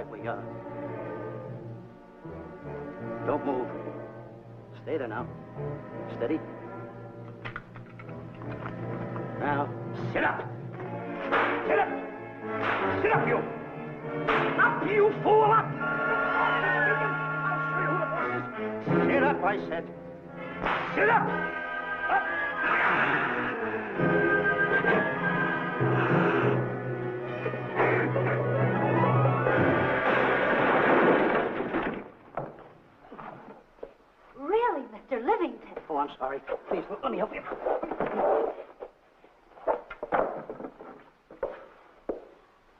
right where you are. Don't move. Stay there now. Steady. Now, sit up. Sit up. Sit up, you. Up, you fool, up. I'll show you who the boss is. Sit up, I said. Sit up. Up. Really, Mr. Livington? Oh, I'm sorry. Please, let me help you.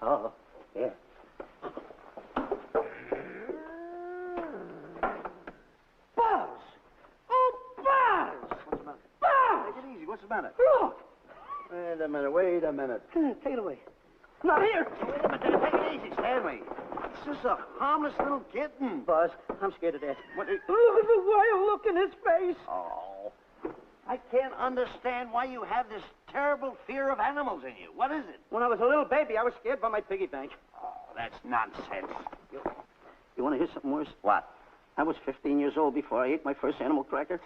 Oh, yeah. Buzz! Oh, Buzz! What's the matter? Buzz! Take it easy. What's the matter? Look! Wait a minute. Take it away. Not here! Wait a minute. Take it easy, Stanley. It's just a harmless little kitten. Buzz, I'm scared to death. Look at the wild look in his face. Oh. I can't understand why you have this terrible fear of animals in you. What is it? When I was a little baby, I was scared by my piggy bank. Oh, that's nonsense. You want to hear something worse? What? I was 15 years old before I ate my first animal cracker.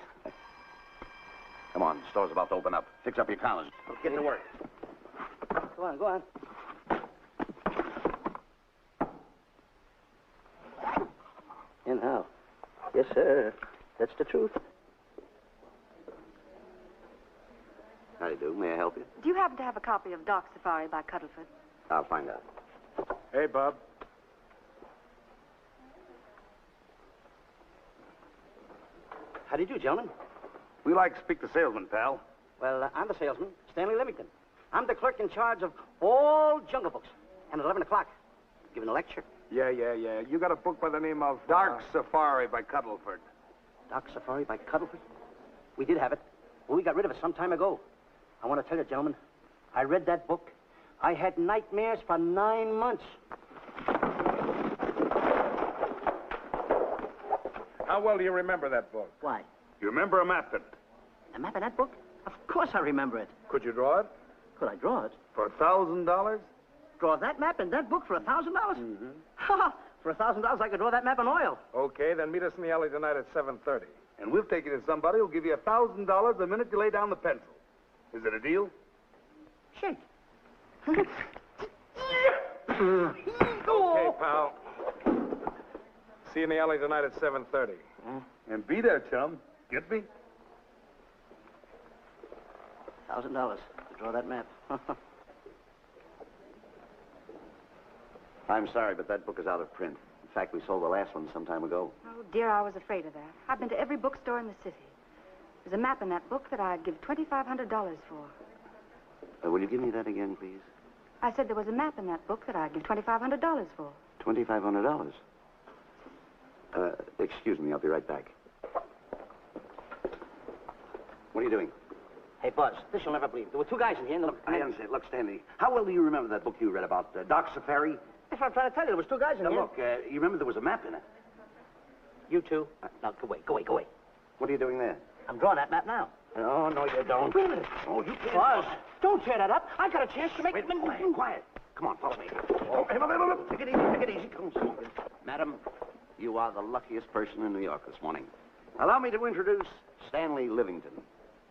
Come on, the store's about to open up. Fix up your collars. Let's get to work. Go on, go on. And how? Yes, sir. That's the truth. How do you do? May I help you? Do you happen to have a copy of Doc Safari by Cuddleford? I'll find out. Hey, Bob. How do you do, gentlemen? We like to speak to salesman, pal. Well, I'm the salesman, Stanley Livington. I'm the clerk in charge of all Jungle Books. And at 11 o'clock, giving a lecture. Yeah. You got a book by the name of Dark Safari by Cuddleford. Doc Safari by Cuddleford? We did have it. Well, we got rid of it some time ago. I want to tell you, gentlemen, I read that book. I had nightmares for 9 months. How well do you remember that book? Why? You remember a map in it? A map in that book? Of course I remember it. Could you draw it? Could I draw it? For $1,000? Draw that map in that book for $1,000? Mm-hmm. Ha! For $1,000, I could draw that map in oil. Okay, then meet us in the alley tonight at 7:30. And we'll take you to somebody who'll give you $1,000 the minute you lay down the pencil. Is it a deal? Shake. Okay, pal. See you in the alley tonight at 7:30. And be there, chum. Get me? $1,000 to draw that map. I'm sorry, but that book is out of print. In fact, we sold the last one some time ago. Oh, dear, I was afraid of that. I've been to every bookstore in the city. There's a map in that book that I'd give $2,500 for. Will you give me that again, please? I said there was a map in that book that I'd give $2,500 for. $2,500? Excuse me, I'll be right back. What are you doing? Hey, Buzz, this you'll never believe. There were two guys in here and... Look, I understand. Look, Stanley, how well do you remember that book you read about Doc Safari? That's what I'm trying to tell you. There was two guys in here. Look, you remember there was a map in it? You two? Now, go away. What are you doing there? I'm drawing that map now. Oh, no, you don't. Wait a minute. Oh, you can't... Buzz, don't tear that up. I got a chance to make... Wait, quiet. Come on, follow me. Oh, hey, take it easy. Come on. Madam, you are the luckiest person in New York this morning. Allow me to introduce Stanley Livington,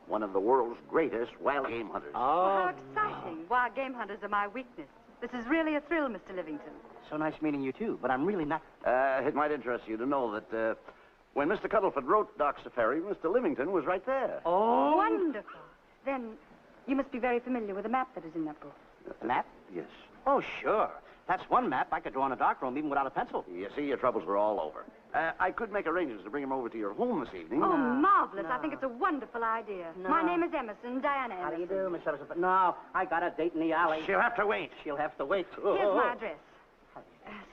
one of the world's greatest wild game hunters. Oh, how exciting. Wild game hunters are my weakness. This is really a thrill, Mr. Livington. So nice meeting you, too, but I'm really not... It might interest you to know that, when Mr. Cuddleford wrote Doc Safari, Mr. Livington was right there. Oh! Wonderful. Then you must be very familiar with the map that is in that book. The map? Yes. Oh, sure. That's one map I could draw in a darkroom even without a pencil. You see, your troubles were all over. I could make arrangements to bring him over to your home this evening. Oh, marvelous. I think it's a wonderful idea. No. My name is Emerson, Diana Emerson. How do you do, Miss Emerson? But no, I got a date in the alley. She'll have to wait. Here's my address.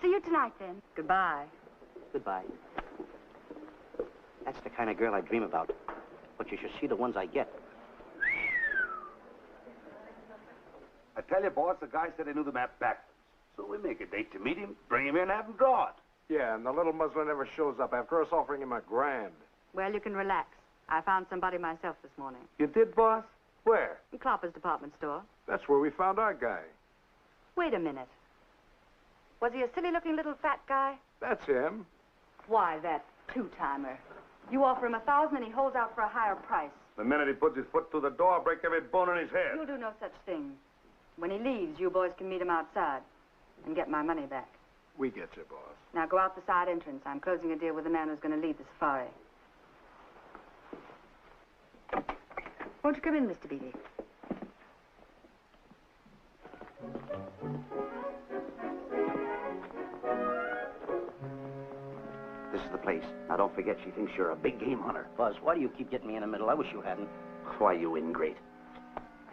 See you tonight, then. Goodbye. Goodbye. That's the kind of girl I dream about. But you should see the ones I get. I tell you, boss, the guy said he knew the map backwards. So we make a date to meet him, bring him in, have him draw it. Yeah, and the little muzzler never shows up after us offering him $1,000. Well, you can relax. I found somebody myself this morning. You did, boss? Where? In Clopper's department store. That's where we found our guy. Wait a minute. Was he a silly-looking little fat guy? That's him. Why, that two-timer. You offer him $1,000 and he holds out for a higher price. The minute he puts his foot through the door, I'll break every bone in his head. You'll do no such thing. When he leaves, you boys can meet him outside and get my money back. We get you, boss. Now go out the side entrance. I'm closing a deal with the man who's going to lead the safari. Won't you come in, Mr. Beatty? This is the place. Now, don't forget, she thinks you're a big game hunter. Buzz, why do you keep getting me in the middle? I wish you hadn't. Why, you ingrate.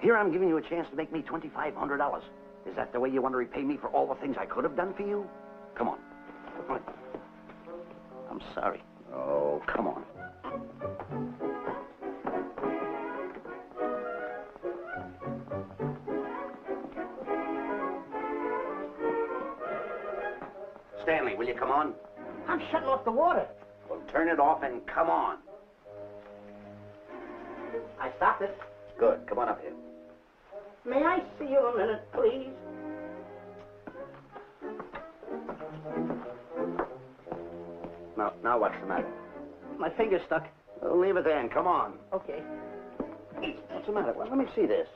Here I'm giving you a chance to make me $2,500. Is that the way you want to repay me for all the things I could have done for you? Come on. Come on. I'm sorry. Oh, come on. Stanley, will you come on? I'm shutting off the water. Well, turn it off and come on. I stopped it. Good. Come on up here. May I see you a minute, please? Now what's the matter? My finger's stuck. Well, leave it then. Come on. Okay. What's the matter? Well, let me see this.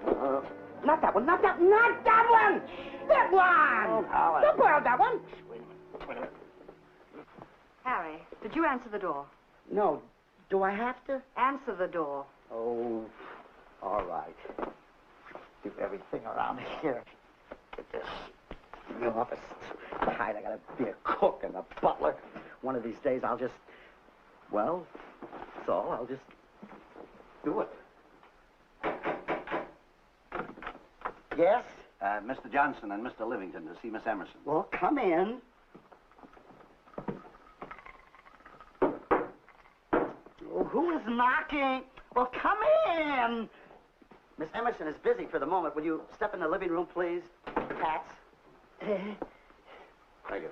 Not that one, not that one! That one! Oh, Howard. Don't borrow that one! Wait a minute. Harry, did you answer the door? No. Do I have to? Answer the door. Oh, all right. Do everything around here. Get this. The office. Tight. I gotta be a cook and a butler. One of these days I'll just, well, that's all. I'll just do it. Yes? Mr. Johnson and Mr. Livington to see Miss Emerson. Well, come in. Oh, who is knocking? Well, come in. Miss Emerson is busy for the moment. Will you step in the living room, please? Cats. Thank you.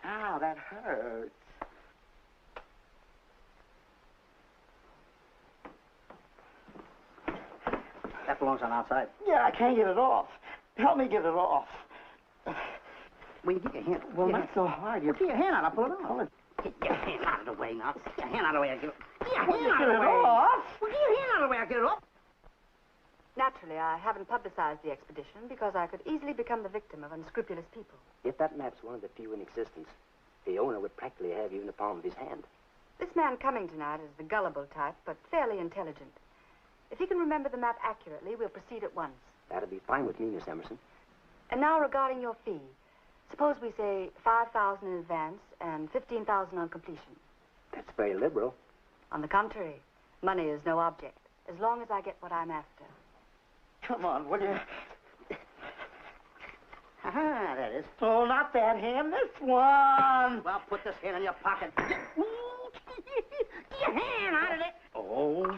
Ow, that hurts. That belongs on outside. Yeah, I can't get it off. Help me get it off. Well, you get your hand. Well, not so hard. Get your hand out. I'll pull it off. Get your hand out of the way now. Get your hand out of the way. I get it. Get your Well, hand you out get of it the way. off. Well, get your hand out of the way. I get it off. Naturally, I haven't publicized the expedition because I could easily become the victim of unscrupulous people. If that map's one of the few in existence, the owner would practically have you in the palm of his hand. This man coming tonight is the gullible type, but fairly intelligent. If he can remember the map accurately, we'll proceed at once. That'll be fine with me, Miss Emerson. And now regarding your fee. Suppose we say $5,000 in advance and $15,000 on completion. That's very liberal. On the contrary, money is no object, as long as I get what I'm after. Come on, will you? Aha, that is. Oh, not that hand. This one. Well, put this hand in your pocket. Get your hand out of it. Oh.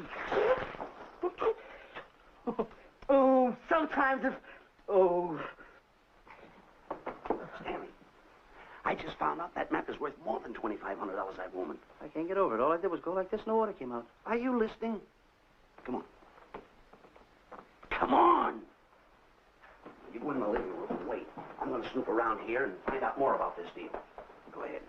Oh, sometimes if... Oh. Stanley, I just found out that map is worth more than $2,500, that woman. I can't get over it. All I did was go like this and the water came out. Are you listening? Come on. Come on! You go in the living room and wait. I'm going to snoop around here and find out more about this deal. Go ahead.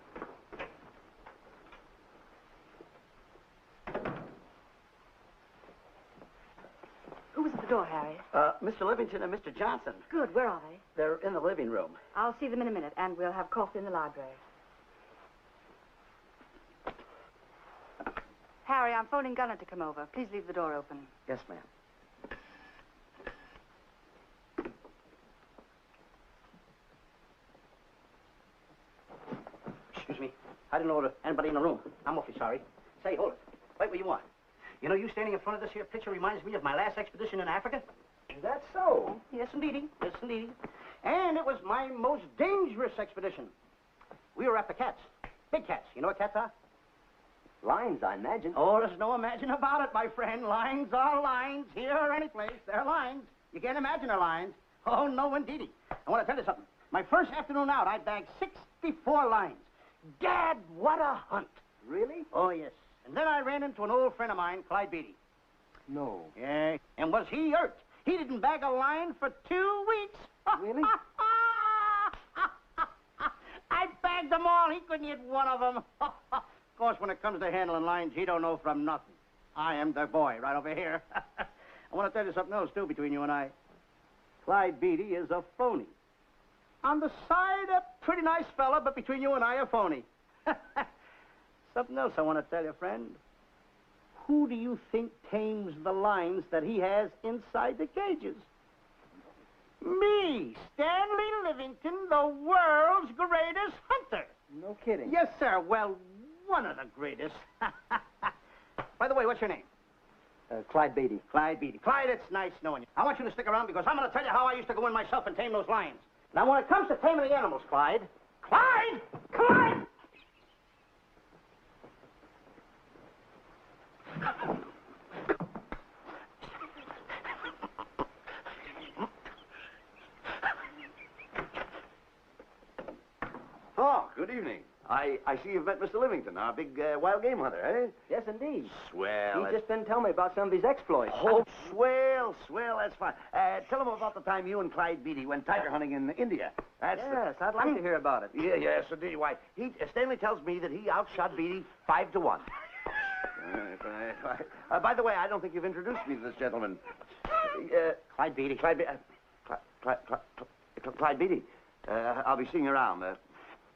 Who was at the door, Harry? Mr. Livington and Mr. Johnson. Good, where are they? They're in the living room. I'll see them in a minute, and we'll have coffee in the library. Harry, I'm phoning Gunner to come over. Please leave the door open. Yes, ma'am. Excuse me. I didn't order anybody in the room. I'm awfully sorry. Say, hold it. Wait where you are. You know, you standing in front of this here picture reminds me of my last expedition in Africa. Is that so? Yes, indeedy. Yes, indeedy. And it was my most dangerous expedition. We were after cats. Big cats. You know what cats are? Lions, I imagine. Oh, there's no imagine about it, my friend. Lions are lions. Here or any place, they're lions. You can't imagine they're lions. Oh, no, indeedy. I want to tell you something. My first afternoon out, I bagged 64 lines. Gad, what a hunt. Really? Oh, yes. And then I ran into an old friend of mine, Clyde Beatty. No. Yeah, and was he hurt? He didn't bag a line for 2 weeks. Really? I bagged them all. He couldn't hit one of them. Of course, when it comes to handling lines, he don't know from nothing. I am the boy right over here. I want to tell you something else, too, between you and I. Clyde Beatty is a phony. On the side, a pretty nice fella, but between you and I, a phony. Something else I want to tell you, friend. Who do you think tames the lines that he has inside the cages? Me, Stanley Livington, the world's greatest hunter. No kidding. Yes, sir. Well, one of the greatest. By the way, what's your name? Clyde Beatty. Clyde Beatty. Clyde, it's nice knowing you. I want you to stick around because I'm going to tell you how I used to go in myself and tame those lions. Now, when it comes to taming the animals, Clyde... Clyde! Clyde! Oh, good evening. I see you've met Mr. Livington, our big wild game hunter, eh? Yes, indeed. Swell. He's just been telling me about some of his exploits. Oh, swell, that's fine. Tell him about the time you and Clyde Beatty went tiger hunting in India. That's Yes, I'd like to hear about it. Yes, indeed. Why, Stanley tells me that he outshot Beatty 5-1. By the way, I don't think you've introduced me to this gentleman. Clyde Beatty. Clyde Beatty. I'll be seeing you around.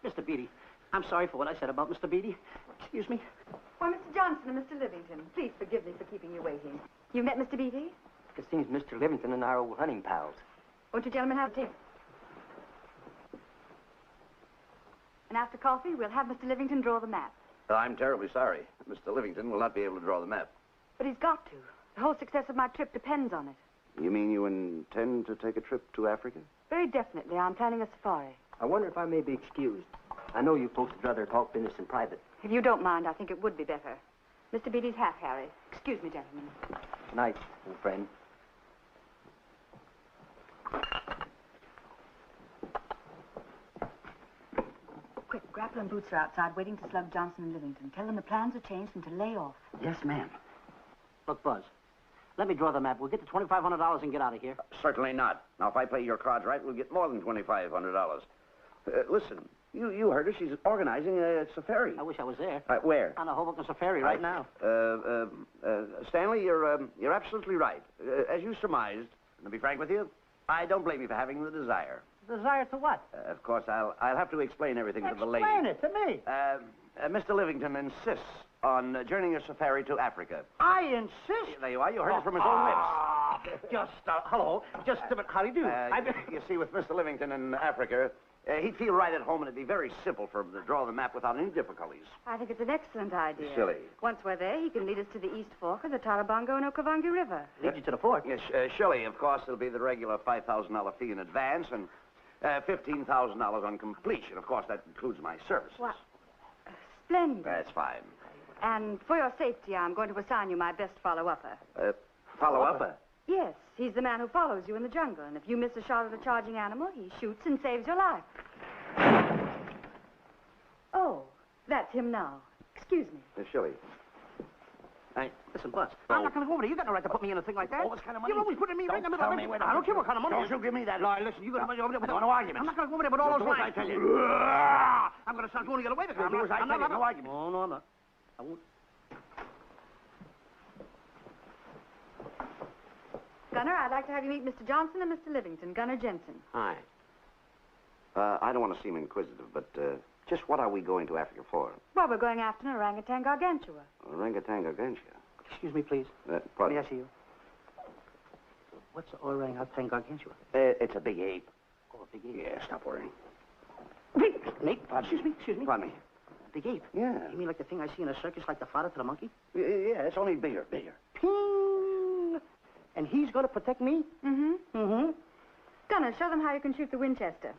Mr. Beatty, I'm sorry for what I said about Mr. Beatty. Excuse me. Why, Mr. Johnson and Mr. Livington, please forgive me for keeping you waiting. You met Mr. Beatty? It seems Mr. Livington and I are old hunting pals. Won't you gentlemen have tea? And after coffee, we'll have Mr. Livington draw the map. I'm terribly sorry. Mr. Livington will not be able to draw the map. But he's got to. The whole success of my trip depends on it. You mean you intend to take a trip to Africa? Very definitely. I'm planning a safari. I wonder if I may be excused. I know you folks would rather talk business in private. If you don't mind, I think it would be better. Mr. Beatty's hat, Harry. Excuse me, gentlemen. Night, old friend. Quick, Grapple and Boots are outside waiting to slug Johnson and Livington. Tell them the plans have changed and to lay off. Yes, ma'am. Look, Buzz, let me draw the map. We'll get the $2,500 and get out of here. Certainly not. Now, if I play your cards right, we'll get more than $2,500. Listen, you heard her. She's organizing a safari. I wish I was there. Where? On a Hoboken safari right now. Stanley, you're absolutely right. As you surmised, and to be frank with you, I don't blame you for having the desire. Desire to what? Of course, I'll have to explain everything to the lady. Explain it to me. Mr. Livington insists on journeying a safari to Africa. I insist. There you are. You heard it from his own lips. Hello. Just a minute. How do you do? You see, with Mr. Livington in Africa, he'd feel right at home, and it'd be very simple for him to draw the map without any difficulties. I think it's an excellent idea. Silly. Once we're there, he can lead us to the East Fork of the Tarabongo and Okavango River. Lead you to the fort. Yes, Shirley, of course, it'll be the regular $5,000 fee in advance and $15,000 on completion. Of course, that includes my services. What? Splendid. That's fine. And for your safety, I'm going to assign you my best follow-upper. Follow-upper? Yes, he's the man who follows you in the jungle. And if you miss a shot at a charging animal, he shoots and saves your life. Oh, that's him now. Excuse me. Shirley. Listen, Buzz, I'm not going to go over there. You got no right to put me in a thing like that. Oh, what kind of money? You're always putting me right in the middle of it. I don't care what kind of money. Don't you give me that. No, listen, you got to go over there with no arguments. I'm not going to go over there with all those Don't lines. I tell you. I'm going to start going to get away with it. Do as I tell you. No arguments. No, no, I'm not. I won't. Gunner, I'd like to have you meet Mr. Johnson and Mr. Livington, Gunner Jensen. Hi. I don't want to seem inquisitive, but just what are we going to Africa for? Well, we're going after an orangutan gargantua. Orangutan gargantua. Excuse me, please. Pardon? May I see you? What's the orangutan gargantua? It's a big ape. Oh, a big ape. Yeah, stop worrying. Nate, excuse me. Pardon me. A big ape? Yeah. You mean like the thing I see in a circus, like the fodder to the monkey? Yeah, it's only bigger. Ping! And he's going to protect me? Mm-hmm. Mm-hmm. Gunner, show them how you can shoot the Winchester.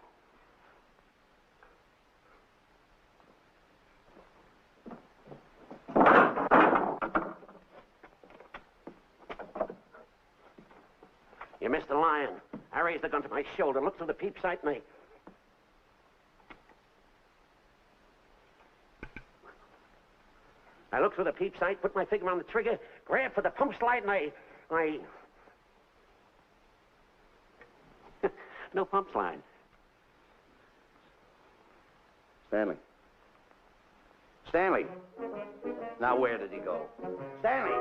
You missed the lion. I raised the gun to my shoulder, looked through the peep sight, and I looked through the peep sight, put my finger on the trigger, grabbed for the pump slide, and I... No pump slide. Stanley. Stanley. Now, where did he go? Stanley!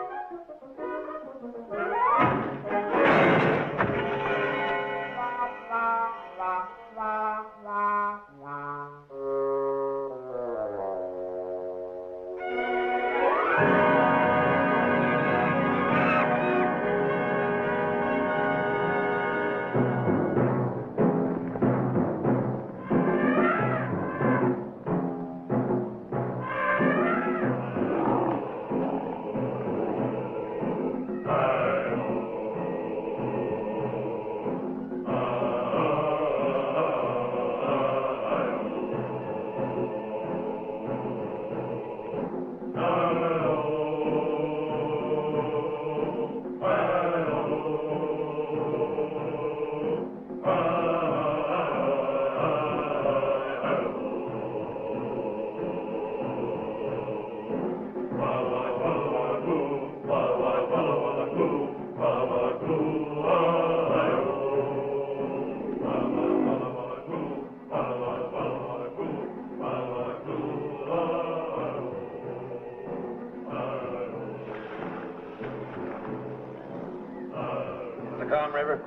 Calm river.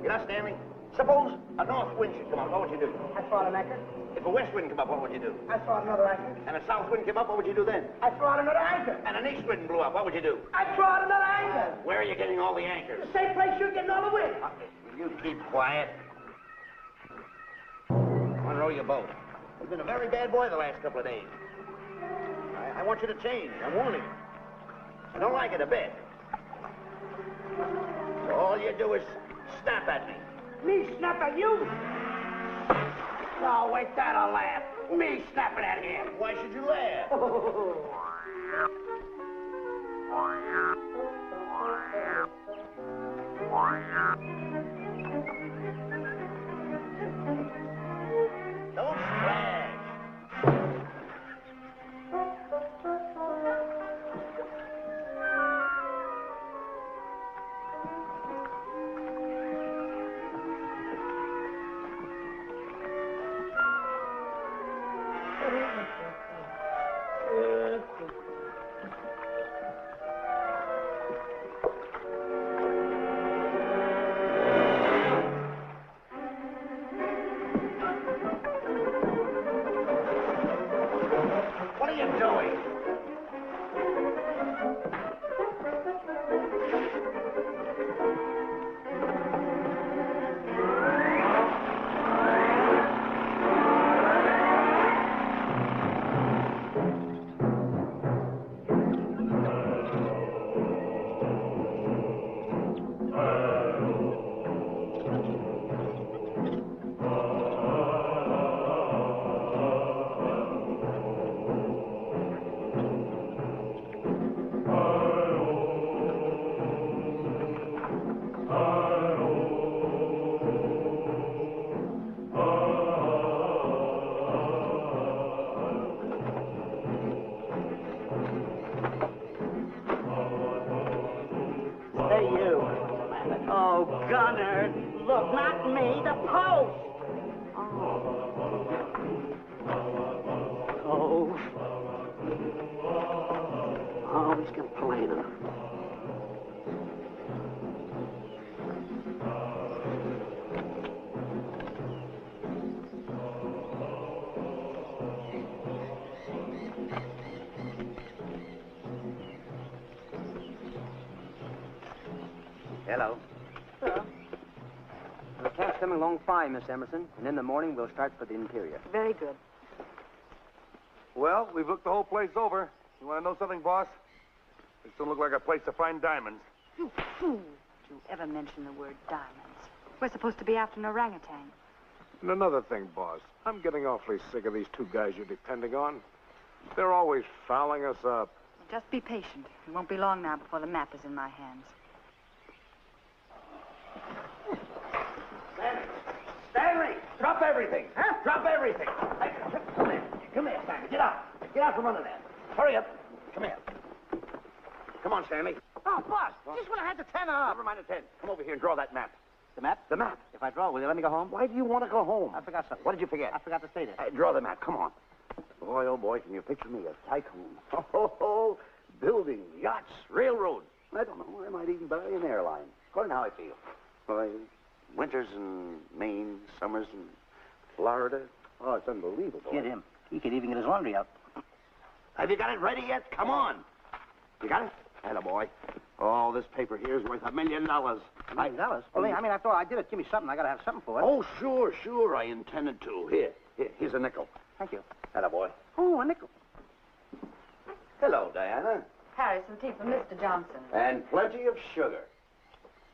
You know, Stanley, suppose a north wind should come up, what would you do? I'd throw out an anchor. If a west wind come up, what would you do? I'd throw out another anchor. And a south wind came up, what would you do then? I'd throw out another anchor. And an east wind blew up, what would you do? I'd throw out another anchor. Where are you getting all the anchors? The same place you're getting all the wind. Will you keep quiet? I want to row your boat. You've been a very bad boy the last couple of days. I want you to change. I'm warning you. I don't like it a bit. So all you do is snap at me. Me snap at you? No, wait, that'll laugh. Me snapping at him. Why should you laugh? Don't splash. What are you doing? Hey, you. Oh, Gunner. Look, not me, the post. Oh, he's complaining. Hello. Hello. The camp's coming along fine, Miss Emerson, and in the morning we'll start for the interior. Very good. Well, we've looked the whole place over. You want to know something, boss? This don't look like a place to find diamonds. You fool. Did you ever mention the word diamonds? We're supposed to be after an orangutan. And another thing, boss. I'm getting awfully sick of these two guys you're depending on. They're always fouling us up. Just be patient. It won't be long now before the map is in my hands. Stanley, drop everything. Huh? Drop everything. Hey, come here. Come here, Stanley. Get out. Get out from under there. Hurry up. Come here. Come on, Stanley. Oh, boss, just when I had the 10 up. Never mind the 10. Come over here and draw that map. The map? The map. If I draw, will you let me go home? Why do you want to go home? I forgot something. What did you forget? I forgot to say this. Draw the map. Come on. Boy, oh boy, can you picture me a tycoon? Oh, building yachts, railroads. I don't know. I might even buy an airline. According to how I feel. Boy, winters in Maine, summers in Florida. Oh, it's unbelievable. Get him. He could even get his laundry out. Have you got it ready yet? Come on. You got it? Atta boy. Oh, this paper here is worth $1 million. $1 million? Well, I mean, after all I did it, give me something. I got to have something for it. Oh, sure. I intended to. Here's a nickel. Thank you. Atta boy. Oh, a nickel. Hello, Diana. Harry, some tea for Mr. Johnson. And plenty of sugar.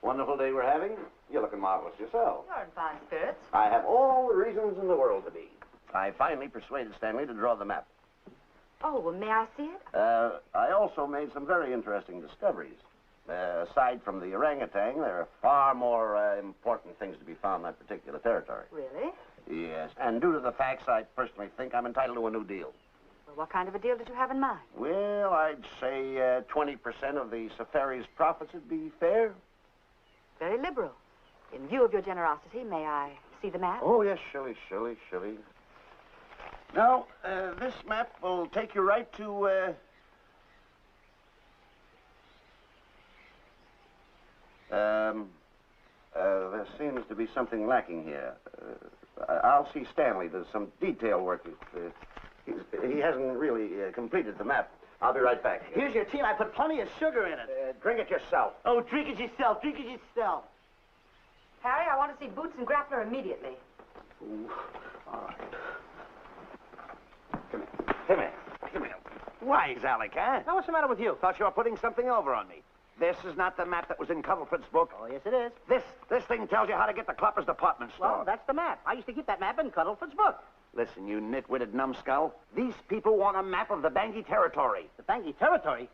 Wonderful day we're having. You're looking marvelous yourself. You're in fine spirits. I have all the reasons in the world to be. I finally persuaded Stanley to draw the map. Oh, well, may I see it? I also made some very interesting discoveries. Aside from the orangutan, there are far more important things to be found in that particular territory. Really? Yes, and due to the facts, I personally think I'm entitled to a new deal. Well, what kind of a deal did you have in mind? Well, I'd say 20% of the safari's profits would be fair. Very liberal. In view of your generosity, may I see the map? Oh, yes, Shirley. Now, this map will take you right to, there seems to be something lacking here. I'll see Stanley. There's some detail work. He hasn't really completed the map. I'll be right back. Here's your tea, and I put plenty of sugar in it. Drink it yourself. Oh, drink it yourself. Harry, I want to see Boots and Grappler immediately. Ooh. All right. Come here. Why, Alec, huh? Now, what's the matter with you? Thought you were putting something over on me. This is not the map that was in Cuddlefoot's book. Oh, yes, it is. This thing tells you how to get to Clopper's department store. Well, that's the map. I used to keep that map in Cuddlefoot's book. Listen, you nitwitted numbskull. These people want a map of the Bangui territory. The Bangui territory?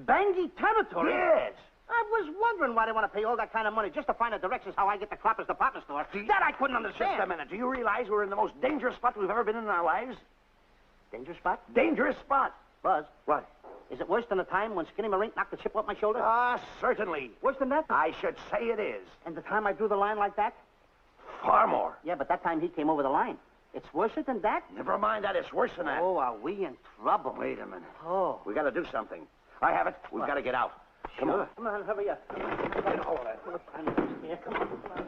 Bangui territory? Yes. I was wondering why they want to pay all that kind of money just to find the directions how I get to Clopper's department store. That I couldn't understand. Just a minute. Do you realize we're in the most dangerous spot we've ever been in our lives? Dangerous spot? Dangerous spot. Buzz. What? Is it worse than the time when Skinny Marink knocked the chip off my shoulder? Certainly. Worse than that? I should say it is. And the time I drew the line like that? Far more. Yeah, but that time he came over the line. It's worse than that? Never mind that. It's worse than that. Oh, are we in trouble? Wait a minute. Oh. We got to do something. I have it. We've got to get out. Come on. Come on, hurry up. Come on,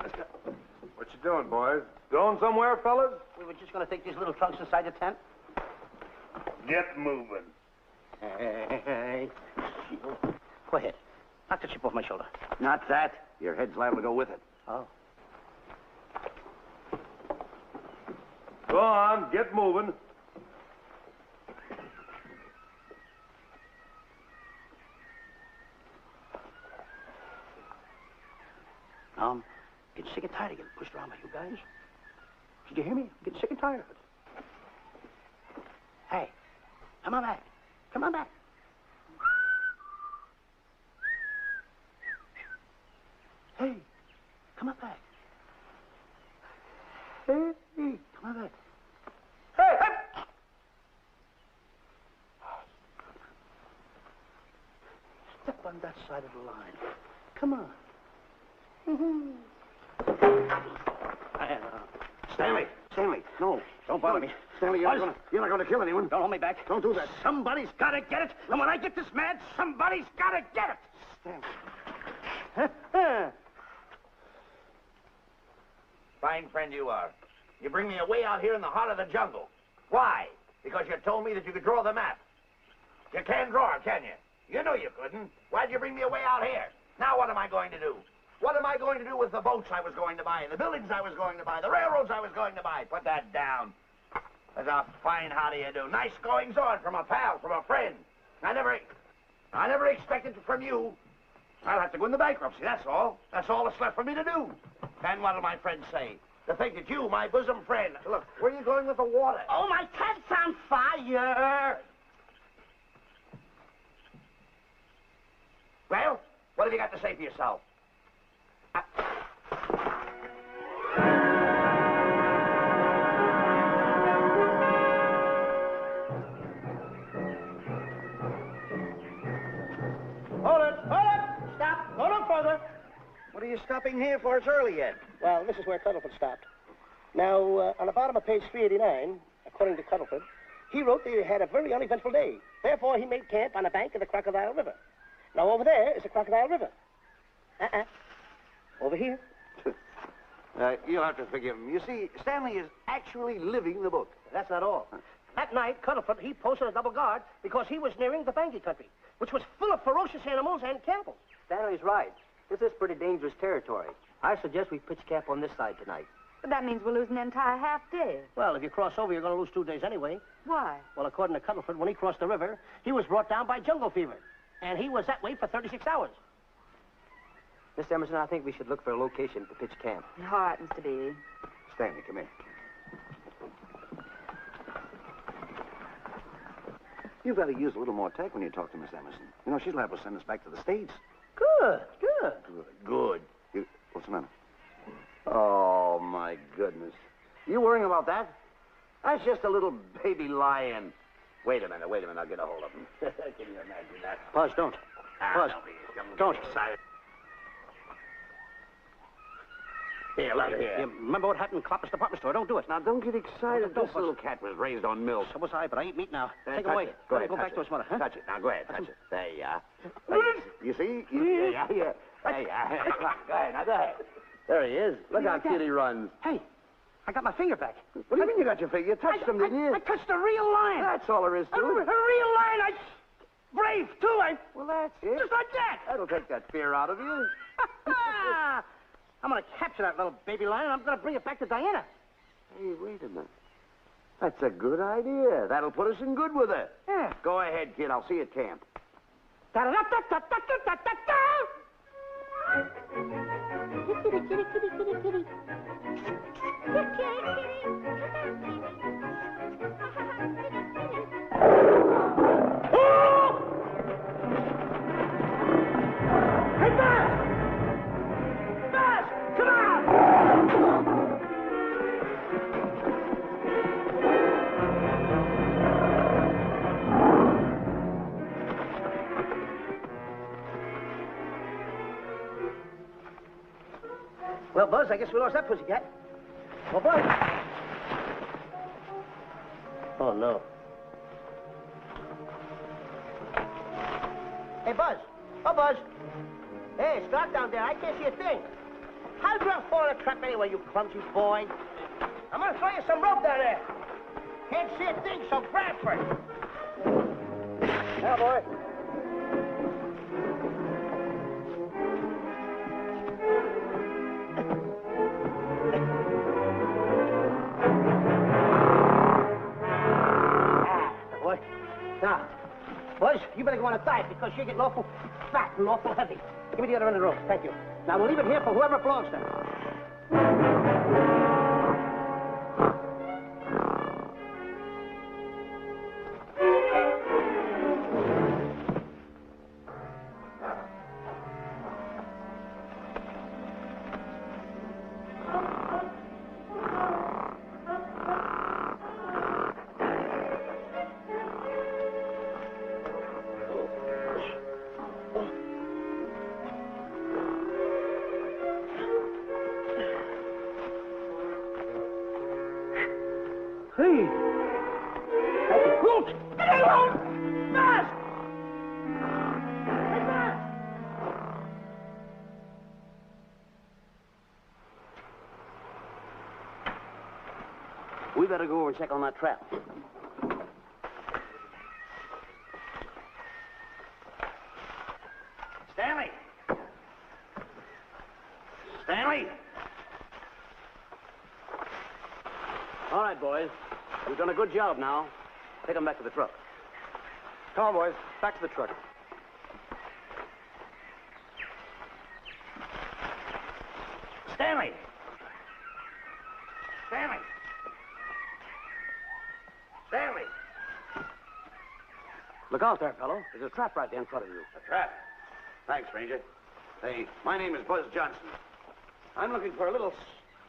let's go. What you doing, boys? Going somewhere, fellas? We were just going to take these little trunks inside the tent. Get moving. Hey. Go ahead. Knock the chip off my shoulder. Not that. Your head's liable to go with it. Oh. Go on, get moving. I'm getting sick and tired of getting pushed around by you guys. Did you hear me? I'm getting sick and tired of it. Hey, come on back. Come on back. Hey, come on back. Hey, come on back. Hey, hey! Step on that side of the line. Come on. Stanley, no. Don't bother me. Stanley, you're not going to kill anyone. Don't hold me back. Don't do that. Somebody's got to get it. And when I get this mad, somebody's got to get it. Stanley. Fine friend you are. You bring me away out here in the heart of the jungle. Why? Because you told me that you could draw the map. You can't draw it, can you? You know you couldn't. Why'd you bring me away out here? Now what am I going to do? What am I going to do with the boats I was going to buy, the buildings I was going to buy, the railroads I was going to buy? Put that down. That's a fine how do you do. Nice goings on from a pal, from a friend. I never expected it from you. I'll have to go into bankruptcy, that's all. That's all that's left for me to do. And what'll my friends say? To think that you, my bosom friend... Look, where are you going with the water? Oh, my tent's on fire. Well, what have you got to say for yourself? What are you stopping here for? It's early yet. Well, this is where Cuddlefoot stopped. Now, on the bottom of page 389, according to Cuddlefoot, he wrote that he had a very uneventful day. Therefore, he made camp on the bank of the Crocodile River. Now, over there is the Crocodile River. Over here. You'll have to forgive him. You see, Stanley is actually living the book. That's not all. That night, Cuddlefoot, he posted a double guard because he was nearing the Bangi country, which was full of ferocious animals and cannibals. Stanley's right. This is pretty dangerous territory. I suggest we pitch camp on this side tonight. But that means we'll lose an entire half day. Well, if you cross over, you're going to lose 2 days anyway. Why? Well, according to Cuddlefoot, when he crossed the river, he was brought down by jungle fever. And he was that way for 36 hours. Miss Emerson, I think we should look for a location to pitch camp. All right, Mr. B. Stanley, come here. You've got to use a little more tact when you talk to Miss Emerson. You know, she's liable to send us back to the States. Good. Good. What's the matter? Oh, my goodness. You worrying about that? That's just a little baby lion. Wait a minute. I'll get a hold of him. Can you imagine that? Buzz, don't. Buzz, don't. Excited. Here, look here. You remember what happened in Copper's department store? Don't do it. Now, don't get excited. Don't, This little cat was raised on milk. So was I, but I ain't meat now. Take touch it away. it. Go ahead, Go touch back to it. his mother, huh? Touch it. Now, go ahead. Touch it. There you are. You see? Yeah. There you are. Go ahead. Now, go ahead. There he is. Look how cute he runs. Hey, I got my finger back. What do you mean you got your finger? You touched him, didn't you? I touched a real lion. That's all there is to A it. real lion. Brave, too. Well, that's it. Just like that. That'll take that fear out of you. I'm going to capture that little baby lion. I'm going to bring it back to Diana. Hey, wait a minute. That's a good idea. That'll put us in good with her. Yeah. Go ahead, kid. I'll see you at camp. Well, Buzz, I guess we lost that pussycat. Well, Buzz. Oh, no. Hey, Buzz. Oh, Buzz. Hey, it's dark down there. I can't see a thing. How'd you fall in a trap anyway, you clumsy boy? I'm gonna throw you some rope down there. Can't see a thing, so grab for it. Yeah, boy. Now, Buzz, you better go on a diet because you're getting awful fat and awful heavy. Give me the other end of the rope. Thank you. Now, we'll leave it here for whoever belongs to it. Hey! Look! Get alone! Fast! Hey, fast! We better go over and check on that trap. Stanley! Stanley! All right, boys. We've done a good job now. Take them back to the truck. Come on, boys. Back to the truck. Stanley! Stanley! Stanley! Look out there, fellow. There's a trap right there in front of you. A trap. Thanks, Ranger. Hey, my name is Buzz Johnson. I'm looking for a little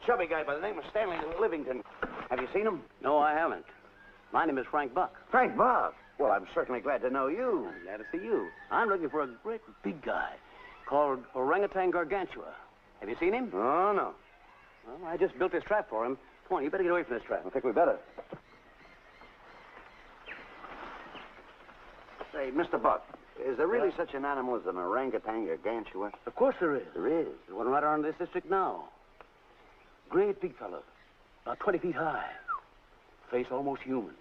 chubby guy by the name of Stanley Livington. Have you seen him? No, I haven't. My name is Frank Buck. Frank Buck. Well, I'm certainly glad to know you. I'm glad to see you. I'm looking for a great big guy called Orangutan Gargantua. Have you seen him? Oh, no. Well, I just built this trap for him. Come on, you better get away from this trap. I think we better. Say, Mr. Buck, is there really such an animal as an orangutan gargantua? Of course there is. There is. There's one right around this district now. Great big fellow. About 20 feet high. Face almost human.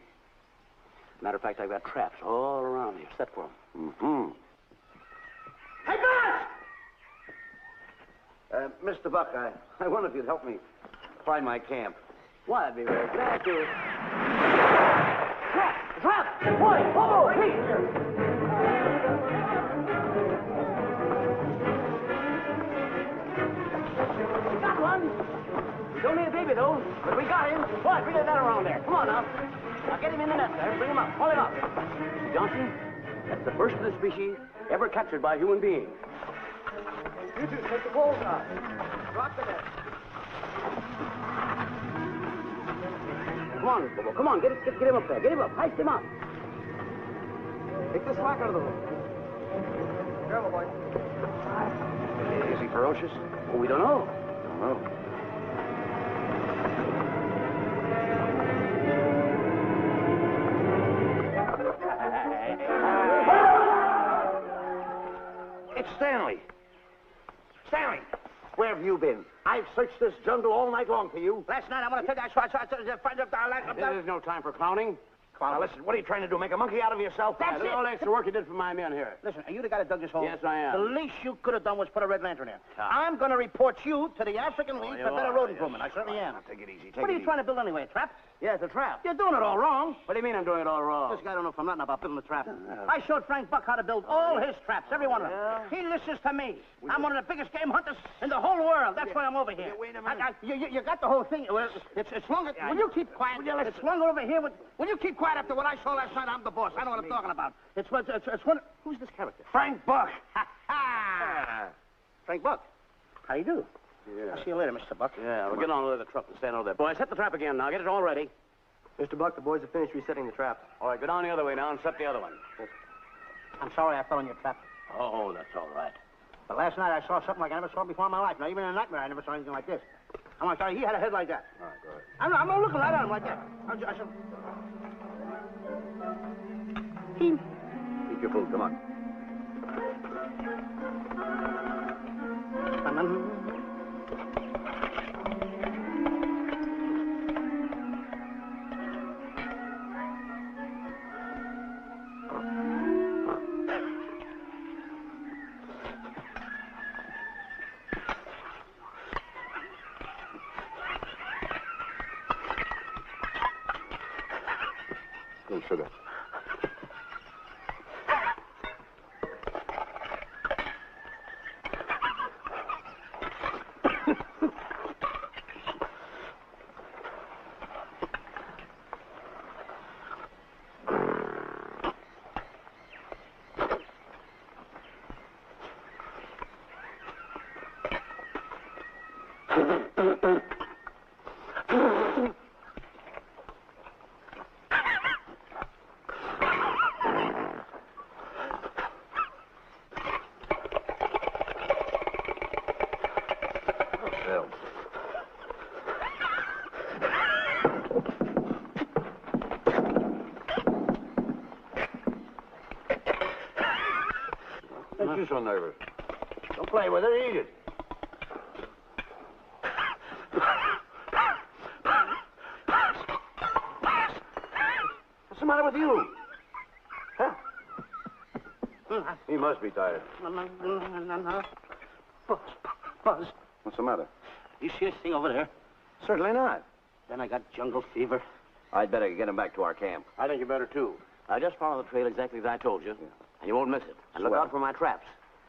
Matter of fact, I've got traps all around here set for him. Mm-hmm. Hey, boss! Mr. Buck, I wonder if you'd help me find my camp. Why, I'd be very glad to. Trap! Trap! Boy, Bobo, please! We got one. He's only a baby, though, but we got him. Boy, bring that around there. Come on, now. Now, get him in the net there. Bring him up. Haul him up. Johnson, that's the first of the species ever captured by a human being. You two, take the poles out. Drop the net. Come on, Bobo. Come on. Get him up there. Get him up. Heist him up. Take the slack out of the room. Careful, boy. Is he ferocious? Oh, we don't know. Don't know. It's Stanley. Stanley, where have you been? I've searched this jungle all night long for you. Last night, I want to tell you, I find up there. There's no time for clowning. Now, listen, what are you trying to do? Make a monkey out of yourself? That's it. All the extra work you did for my men here. Listen, are you the guy that dug this hole? Yes, I am. The least you could have done was put a red lantern in. I'm going to report you to the African League for better road improvement. I certainly am. Now, take it easy. What are you trying to build anyway, a trap? Yeah, it's a trap. You're doing it all wrong. What do you mean I'm doing it all wrong? This guy don't know from nothing about building a trap. I showed Frank Buck how to build all his traps, every one of them. He listens to me. I'm one of the biggest game hunters in the whole world. That's why I'm over here. Wait a minute. You got the whole thing. Well, it's longer. Will you keep quiet? It's longer over here. Will you keep quiet after what I saw last night? I'm the boss. I know what I'm talking about. It's one. Who's this character? Frank Buck. Ha ha! Frank Buck. How you do? Yeah. I'll see you later, Mr. Buck. Yeah, well, get on with the truck and stand over there. Boys, set the trap again now. Get it all ready. Mr. Buck, the boys have finished resetting the trap. All right, go down the other way now and set the other one. I'm sorry I fell in your trap. Oh, that's all right. But last night I saw something like I never saw before in my life. Now, even in a nightmare, I never saw anything like this. I'm sorry, he had a head like that. All right, go ahead. I'm not looking right at him like that. I said... Keep your food. Come on. Little sugar. Makes you so nervous. Don't play with it. Eat it. What's the matter with you? Huh? He must be tired. Buzz, What's the matter? you see this thing over there? Certainly not. Then I got jungle fever. I'd better get him back to our camp. I think you better, too. Now, just follow the trail exactly as I told you, and you won't miss it. And look Swell. out for my traps.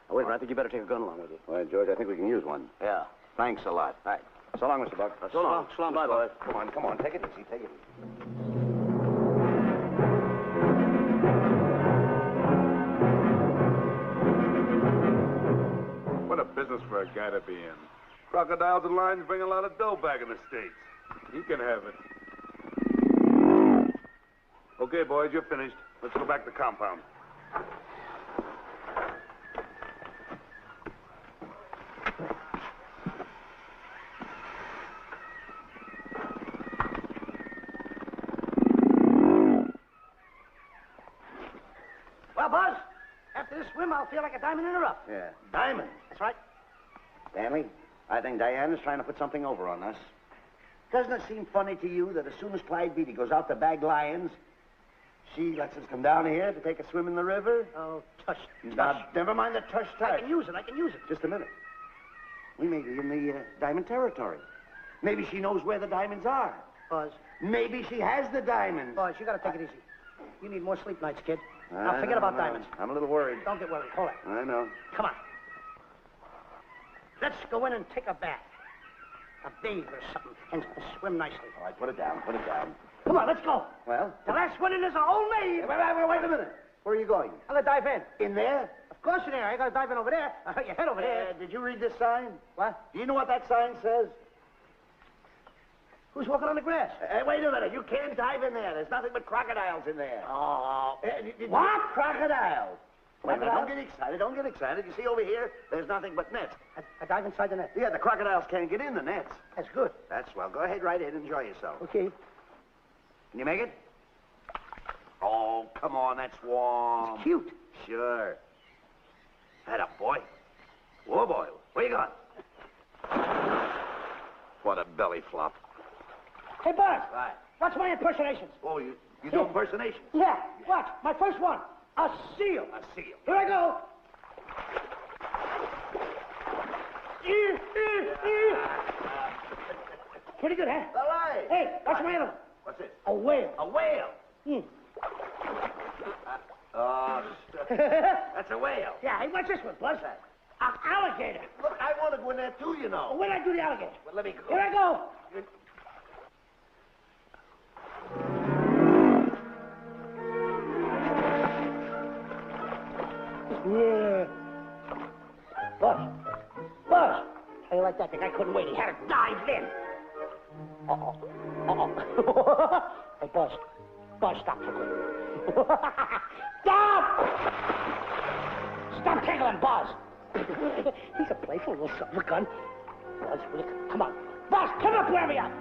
Now, wait a minute, I think you better take a gun along with you. Well, George, I think we can use one. Yeah. Thanks a lot. Right. So long, Mr. Buck. So long. So long. Bye, boys. Come on. Take it easy. Take it easy. What a business for a guy to be in. Crocodiles and lions bring a lot of dough back in the States. You can have it. Okay, boys, you're finished. Let's go back to the compound. I'll feel like a diamond in the rough. Yeah, diamond. That's right. Stanley, I think Diana's trying to put something over on us. Doesn't it seem funny to you that as soon as Clyde Beatty goes out to bag lions, she lets us come down here to take a swim in the river? Oh, tush. Now, never mind the tush. I can use it. Just a minute. We may be in the diamond territory. Maybe she knows where the diamonds are. Buzz. Maybe she has the diamonds. Buzz, you gotta take it easy. You need more sleep nights, kid. Now, forget about diamonds. I'm a little worried. Don't get worried. Hold it. I know. Come on. Let's go in and take a bath. A bathe or something, and swim nicely. All right, put it down. Come on, let's go. Well? The last one in is a old maid. Wait a minute. Where are you going? I'm gonna dive in. In there? Of course in there. I gotta dive in over there. You head over there. Did you read this sign? What? Do you know what that sign says? Who's walking on the grass? Wait a minute. You can't dive in there. There's nothing but crocodiles in there. Oh. What? Crocodiles. Wait a minute. Don't get excited. You see over here, there's nothing but nets. I dive inside the net. Yeah, the crocodiles can't get in the nets. That's good. That's well. Go ahead right in. Enjoy yourself. Okay. Can you make it? Oh, come on. That's warm. It's cute. Sure. Atta boy. Whoa, boy. Where you going? What a belly flop. Hey, Buzz. Right. Watch my impersonations. Oh, you do impersonations? Yeah. Watch. My first one. A seal. A seal. Here I go. Pretty good, huh? All right. Hey, watch my other one. What's it? A whale. A whale. Oh, that's a whale. Yeah, hey, watch this one, Buzz. An alligator. Look, I want to go in there too, you know. Where'd I do the alligator? Well, let me go. Here I go. Yeah. Buzz. How you like that? The guy couldn't wait. He had to dive in. Hey, Buzz. Stop tickling. Stop tickling, Buzz. He's a playful little son of a gun. Buzz, will you come on. Buzz, come up where we are.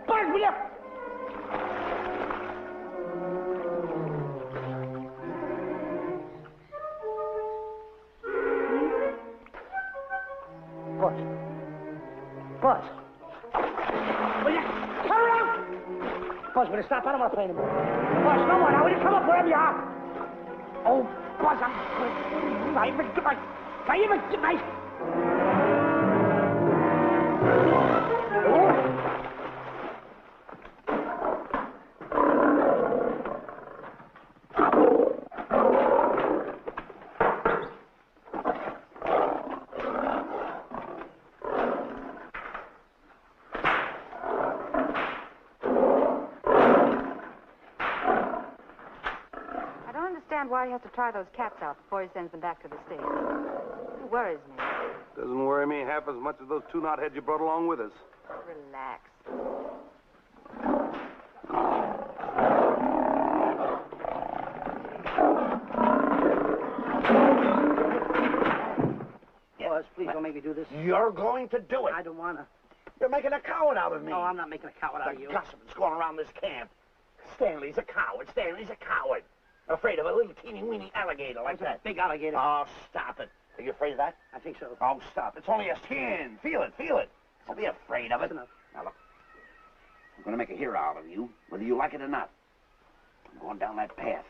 Buzz, will you? Buzz. Will you come around? Buzz, will you stop? I don't want to play anymore. Buzz, no more. Now, will you come up wherever you are? Oh, Buzz, I even get my... Why he has to try those cats out before he sends them back to the States. It worries me. Doesn't worry me half as much as those two knotheads you brought along with us. Relax. Buzz, please don't make me do this. You're going to do it. I don't want to. You're making a coward out of me. No, I'm not making a coward out of you. The gossip that's going around this camp. Stanley's a coward. Afraid of a little teeny-weeny alligator like that. Big alligator. Oh, stop it. Are you afraid of that? I think so. Oh, stop. It's only a skin. Feel it. Don't be afraid of it. That's enough. Now, look. I'm going to make a hero out of you, whether you like it or not. I'm going down that path.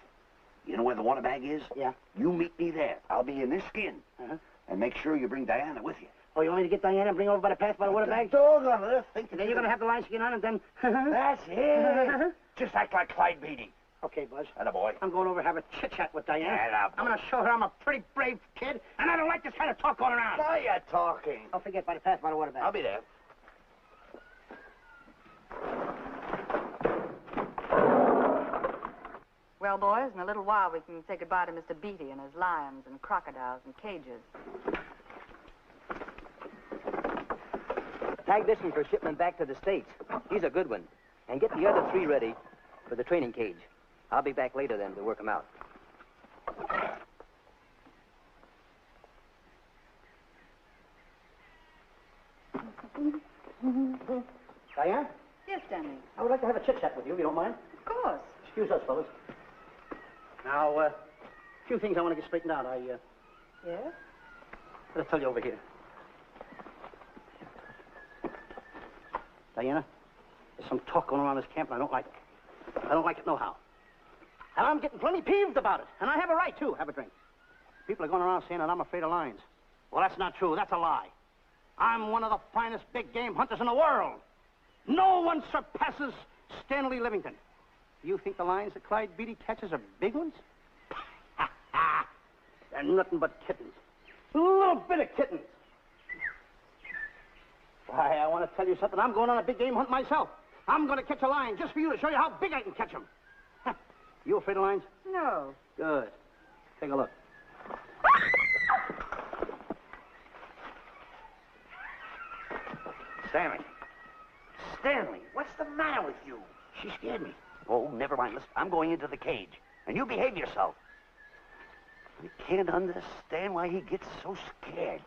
You know where the water bag is? Yeah. You meet me there. I'll be in this skin. Uh-huh. And make sure you bring Diana with you. Oh, you want me to get Diana and bring her over by the path by the water bag? Doggone it. And then you're going to have the lion skin on and then... That's it. Just act like Clyde Beatty. Okay, Buzz. Atta boy. I'm going over to have a chit-chat with Diana. Atta boy. I'm going to show her I'm a pretty brave kid, and I don't like this kind of talk going around. Now you're talking. I'll forget by the path by the water bag. I'll be there. Well, boys, in a little while we can say goodbye to Mr. Beatty and his lions and crocodiles and cages. Tag this one for shipment back to the States. He's a good one. And get the other 3 ready for the training cage. I'll be back later then to work them out. Diane? Yes, Stanley. I would like to have a chit-chat with you, if you don't mind. Of course. Excuse us, fellas. Now, few things I want to get straightened out. Yes? I'll tell you over here. Diana, there's some talk going around this camp, and I don't like it. I don't like it nohow. And I'm getting plenty peeved about it. And I have a right, too. Have a drink. People are going around saying that I'm afraid of lions. Well, that's not true. That's a lie. I'm one of the finest big game hunters in the world. No one surpasses Stanley Livington. You think the lions that Clyde Beatty catches are big ones? They're nothing but kittens. A little bit of kittens. Why, I want to tell you something. I'm going on a big game hunt myself. I'm going to catch a lion just for you to show you how big I can catch him. You afraid of lions? No. Good. Take a look. Stanley. Stanley, what's the matter with you? She scared me. Oh, never mind. Listen, I'm going into the cage. And you behave yourself. I can't understand why he gets so scared.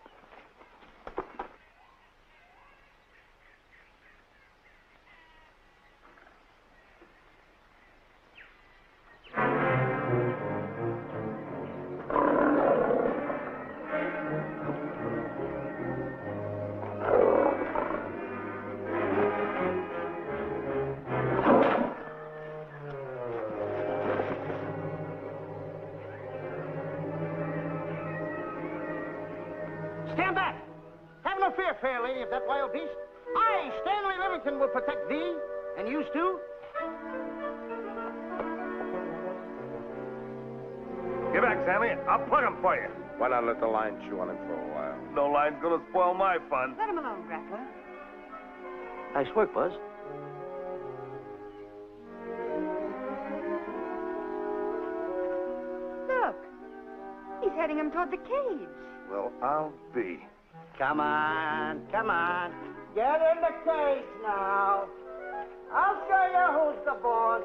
Stand back! Have no fear, fair lady of that wild beast. I, Stanley Livington, will protect thee, and you too. Get back, Stanley. I'll plug him for you. Why not let the lion chew on him for a while? No lion's gonna spoil my fun. Let him alone, Grappler. Nice work, Buzz. Look. He's heading him toward the cage. Well, I'll be. Come on, come on. Get in the cage now. I'll show you who's the boss.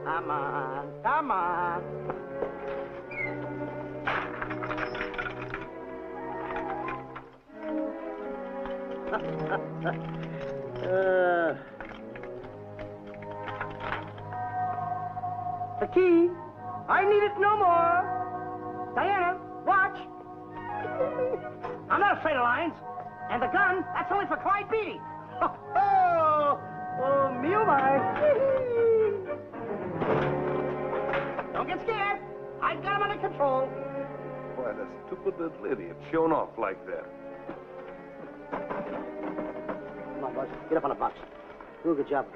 Come on, come on. The key. I need it no more. Diana, watch. I'm not afraid of lions. And the gun, that's only for Clyde Beatty. Oh, me oh my. Don't get scared. I've got him under control. Why, that stupid little idiot showing off like that. Come on, Buzz. Get up on the box. Do a good job.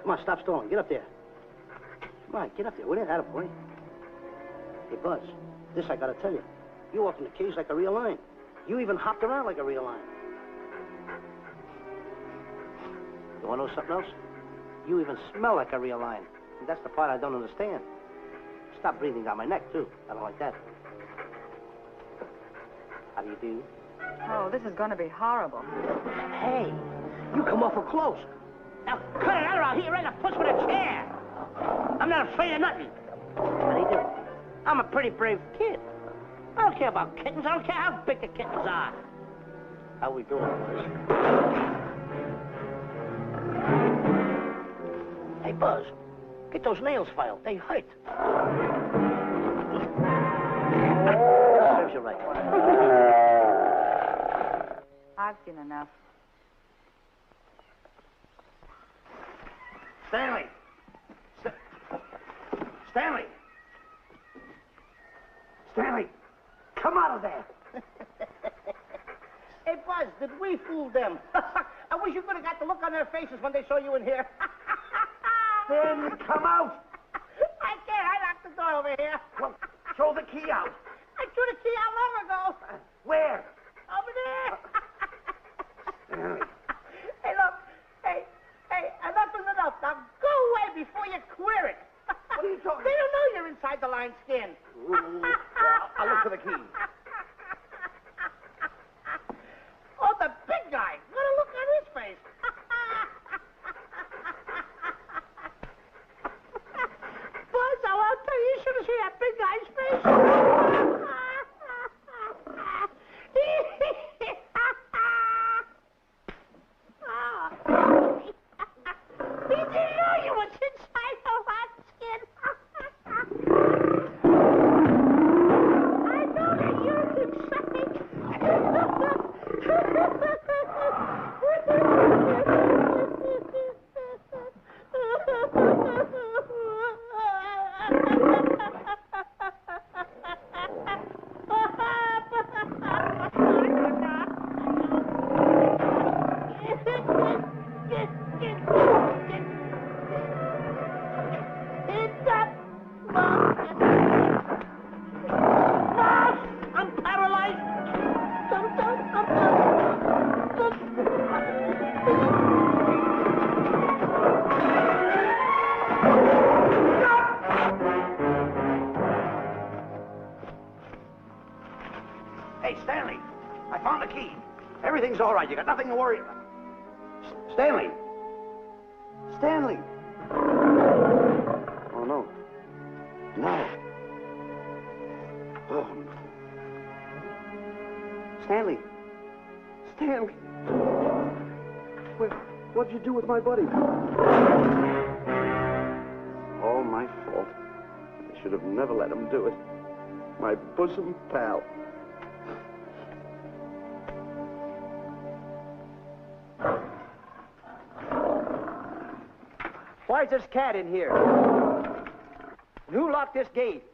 Come on, stop stalling. Get up there. Come on, get up there. Will you? Attaboy. Hey, Buzz, this I gotta tell you. You walked in the cage like a real lion. You even hopped around like a real lion. You want to know something else? You even smell like a real lion. And that's the part I don't understand. Stop breathing down my neck, too. I don't like that. How do you do? Oh, this is going to be horrible. Hey, you come awful close. Now, cut it out or I'll hit you right in the puss with a chair. I'm not afraid of nothing. How do you do? I'm a pretty brave kid. I don't care about kittens. I don't care how big the kittens are. How we doing, Buzz? Hey, Buzz, get those nails filed. They hurt. Serves you right. I've seen enough. Stanley! Stanley! Stanley! Come out of there! Hey, Buzz, did we fool them? I wish you could have got the look on their faces when they saw you in here. Stanley, come out! I can't. I locked the door over here. Well, throw the key out. I threw the key out long ago. Where? Over there. Stanley. Hey, look. Hey, enough is enough. Now go away before you queer it. What are you talking They don't know you're inside the lion's skin. Ooh, I'll look for the key. Oh, the big guy. What a look on his face. Buzz, I'll tell you, you should have seen that big guy's face. He key. Everything's all right. You got nothing to worry about. Stanley. Stanley. Oh, no. No. Oh. Stanley. Stanley. What'd you do with my buddy? All my fault. I should have never let him do it. My bosom pal. Why is this cat in here? And who locked this gate?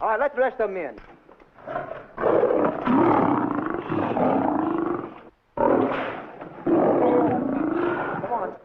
All right, let the rest of them in. Come on.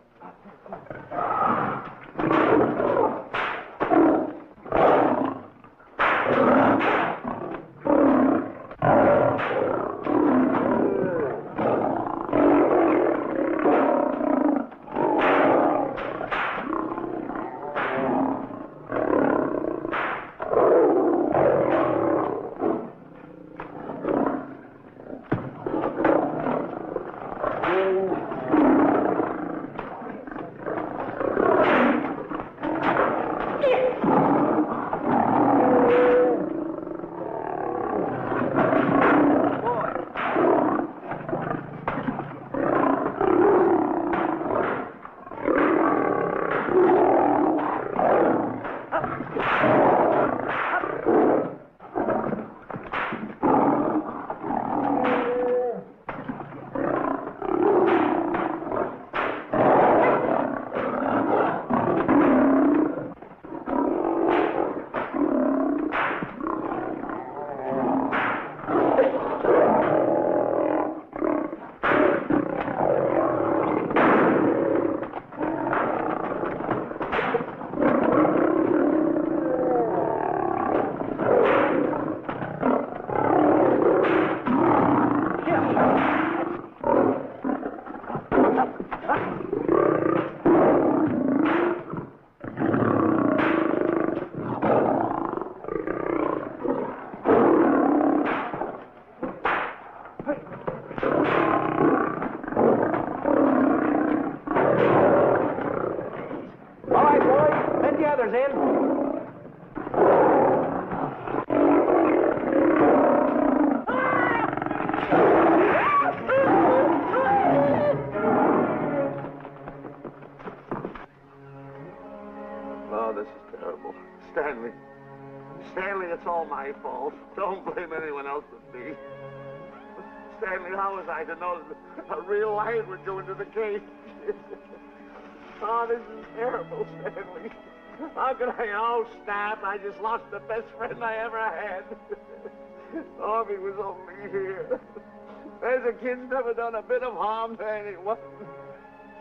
Stanley, it's all my fault. Don't blame anyone else but me. Stanley, how was I to know that a real lion would go into the cage? Oh, this is terrible, Stanley. How could I? Oh, snap. I just lost the best friend I ever had. Oh, if he was only here. There's a kid's never done a bit of harm to anyone.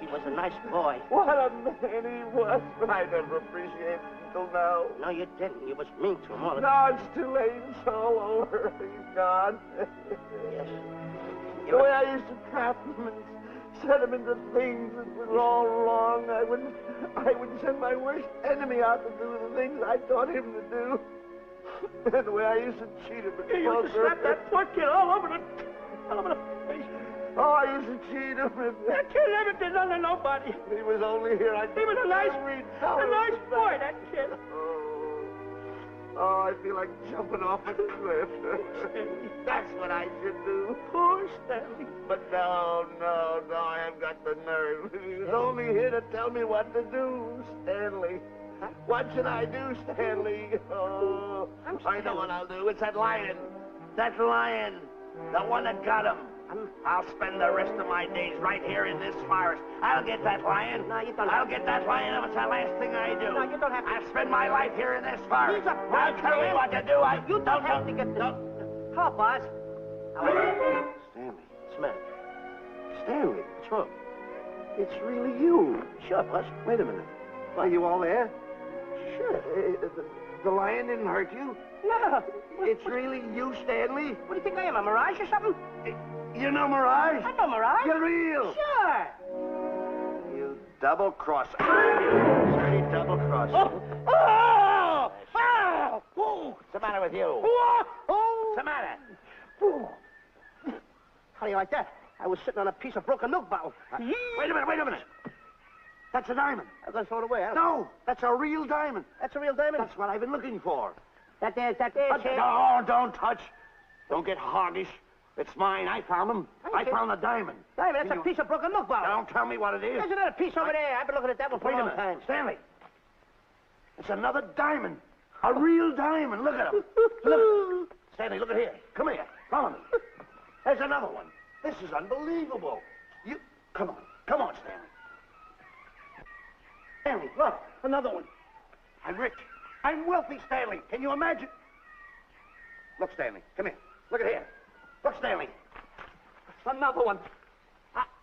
He was a nice boy. What a man he was, but I never appreciated him until now. No, you didn't. You was mean to him all the No, time. it's too late. It's all over. He's gone. Yes. The way I used to trap him and set him into things that was all wrong, I would send my worst enemy out to do the things I taught him to do. And the way I used to cheat him. You used to slap that poor kid all over the face. Oh, I used to cheat him. That kid never did nothing to nobody. He was only here. He was a nice boy, that kid. Oh, I feel like jumping off a cliff. That's what I should do. Poor Stanley. But no, I haven't got the nerve. He was only here to tell me what to do, Stanley. What should I do, Stanley? Oh, I know what I'll do. It's that lion. That lion. The one that got him. I'll spend the rest of my days right here in this forest. I'll get that lion. No, you don't. I'll get that lion if it's the last thing I do. No, you don't have to. I'll spend my life here in this forest. He's a Now tell me what to do. You don't have to get this. Hello, boss. Stanley. Smith. Stanley. What's wrong? It's really you. Sure, boss. Wait a minute. Are you all there? Sure. The lion didn't hurt you? No. It's really you, Stanley? What do you think I am, a mirage or something? You know Mirage? I know Mirage. You're real. Sure. Double-cross. Dirty double-cross. Oh! Oh! What's the matter with you? Oh! What's the matter? How do you like that? I was sitting on a piece of broken milk bottle. Wait a minute. That's a diamond. I'm going to throw it away, huh? No, that's a real diamond. That's a real diamond? That's what I've been looking for. That there, No, don't touch. Don't get hoggish. It's mine. I found them. I found the diamond. Diamond, that's a piece of broken milk bottle. Don't tell me what it is. There's another piece over there. I've been looking at that one for Wait a a long minute. time. Stanley. It's another diamond. A real diamond. Look at him. Look. Stanley, look at here. Come here. Follow me. There's another one. This is unbelievable. You... Come on, Stanley. Stanley, look. Another one. I'm rich. I'm wealthy, Stanley. Can you imagine? Look, Stanley. Come here. Look at here. Look, Stanley. Another one.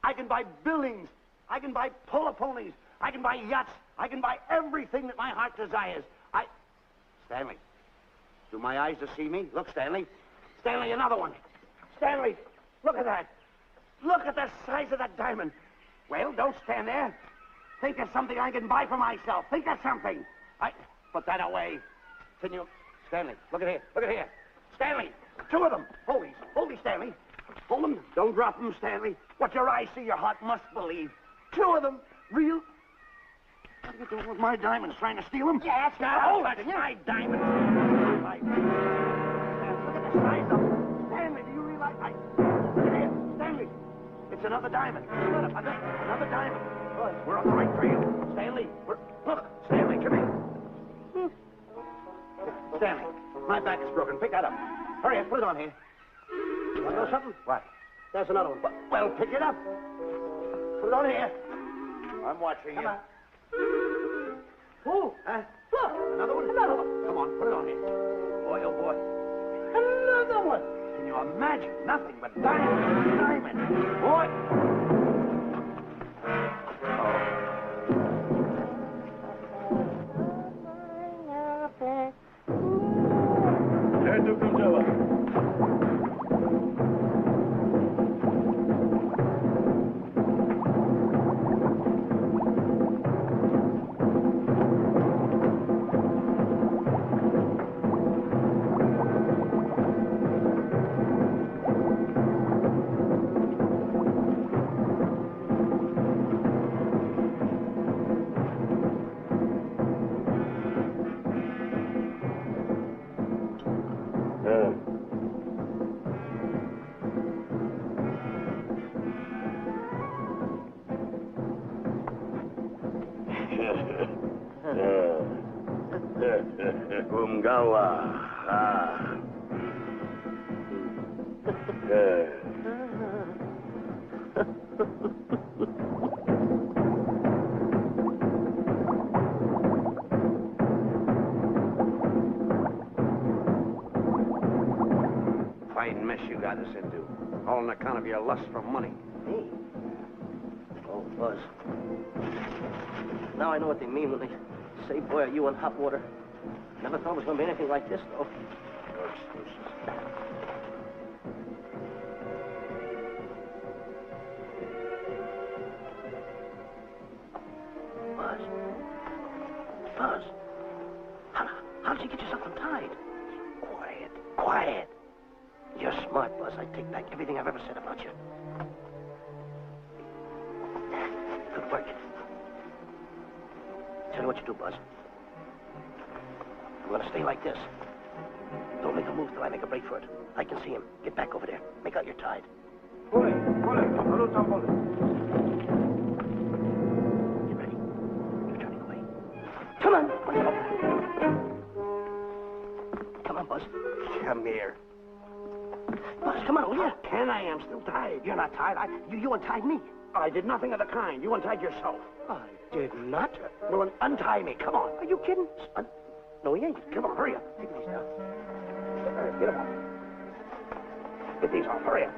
I can buy buildings. I can buy polo ponies. I can buy yachts. I can buy everything that my heart desires. Stanley, do my eyes deceive me? Look, Stanley. Stanley, another one. Stanley, look at that. Look at the size of that diamond. Well, don't stand there. Think of something I can buy for myself. Think of something. Put that away. Can you... Stanley, look at here. Look at here. Stanley, two of them. Hold these, Stanley. Hold them. Don't drop them, Stanley. What your eyes see, your heart must believe. Two of them. Real... What are you doing with my diamonds? Trying to steal them? Yeah, that's right. Hold it. My diamonds. Look at the size of them. Stanley, do you realize... Look at here. Stanley. It's another diamond. Another diamond. We're on the right trail. Stanley, look. Stanley, come here. Stanley, my back is broken. Pick that up. Hurry up. Put it on here. You want to know something? What? There's another one. Well, pick it up. Put it on here. I'm watching you. Come on. Oh, Look, another one. Come on, put it on here. Boy, oh boy. another one. Can you imagine? Nothing but diamond. Boy. Fine mess you got us into. All on account of your lust for money. Me? Oh, Buzz. Now I know what they mean when they say, boy, are you in hot water. Never thought it was going to be anything like this, though. Your excuses. Buzz. How did you get yourself untied? Quiet. You're smart, Buzz. I take back everything I've ever said about you. Good work. Tell you what you do, Buzz. I'm going to stay like this. Don't make a move till I make a break for it. I can see him. Get back over there. Make out you're tied. Pull it. Get ready. You're turning away. Come on. Come on, Buzz. Come here. Buzz, come on, will you? Can I? I'm still tied. You're not tied. You untied me. I did nothing of the kind. You untied yourself. I did not. Well, then untie me. Come on. Are you kidding? No, he ain't. Come on, hurry up. Take these now. Get them off. Get these off. Hurry up.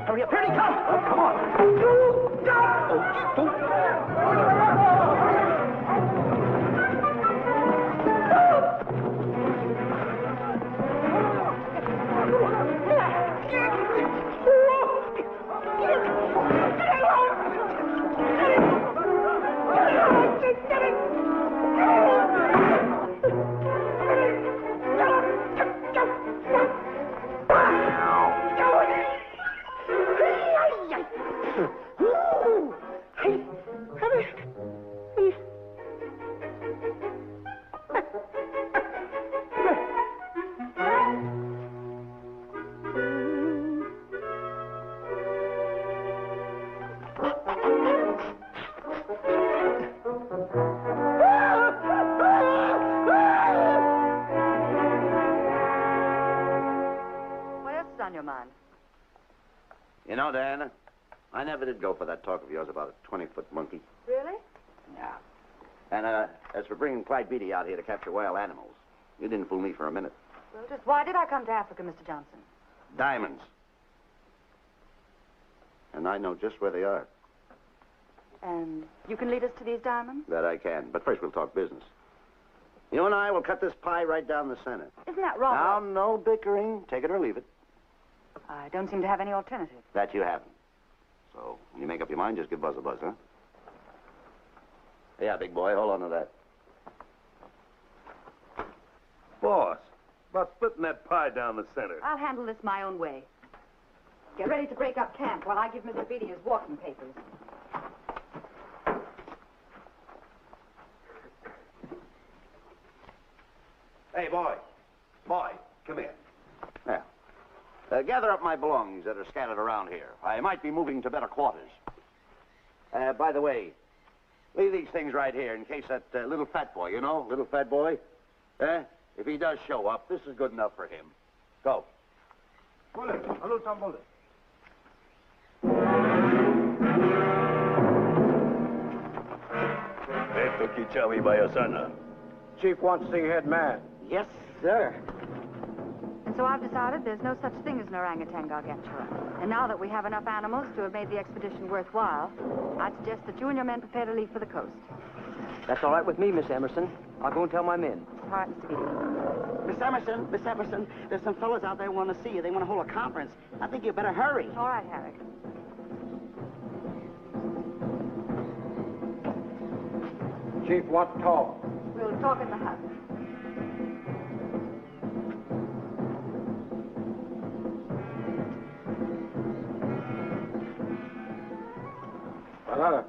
Hurry up. Here he comes. Oh, come on. What else is on your mind? You know, Diana, I never did go for that talk of yours about a 20-foot monkey. Really? Yeah. And, as for bringing Clyde Beatty out here to capture wild animals, you didn't fool me for a minute. Well, just why did I come to Africa, Mr. Johnson? Diamonds. And I know just where they are. And you can lead us to these diamonds? That I can. But first we'll talk business. You and I will cut this pie right down the center. Isn't that wrong? Now, no bickering. Take it or leave it. I don't seem to have any alternative. That you haven't. So, when you make up your mind, just give Buzz a buzz, huh? Yeah, big boy, hold on to that. Boss, about splitting that pie down the center. I'll handle this my own way. Get ready to break up camp while I give Mr. Beatty his walking papers. Hey, boy. Boy, come here. Yeah. Gather up my belongings that are scattered around here. I might be moving to better quarters. By the way, leave these things right here in case that little fat boy, you know, little fat boy, if he does show up, this is good enough for him. Go. Bullet. Hello, some bullet. Esto Kichawi Bayasana. Chief wants to see head man. Yes, sir. And so I've decided there's no such thing as an orangutan gargantua. And now that we have enough animals to have made the expedition worthwhile, I'd suggest that you and your men prepare to leave for the coast. That's all right with me, Miss Emerson. I'll go and tell my men. All right, Mr. Beatty. Miss Emerson, there's some fellas out there who want to see you. They want to hold a conference. I think you better hurry. All right, Harry. Chief wants to talk. We'll talk in the hut. Banana.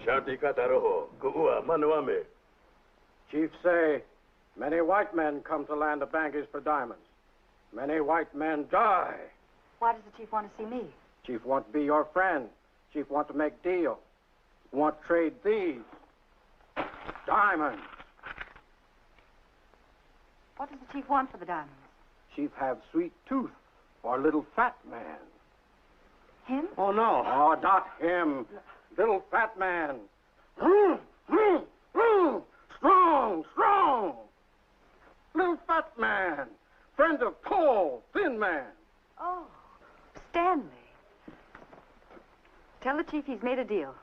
Sharti Kataroho, Kuua, Manuame. Chief say, many white men come to land of Bangis for diamonds. Many white men die. Why does the chief want to see me? Chief want to be your friend. Chief want to make deal. Want to trade these diamonds. What does the chief want for the diamonds? Chief have sweet tooth for little fat man. Him? Oh, no. Oh, not him. Little fat man. Strong, strong. Little fat man. Friend of tall, thin man. Oh, Stanley. Tell the chief he's made a deal.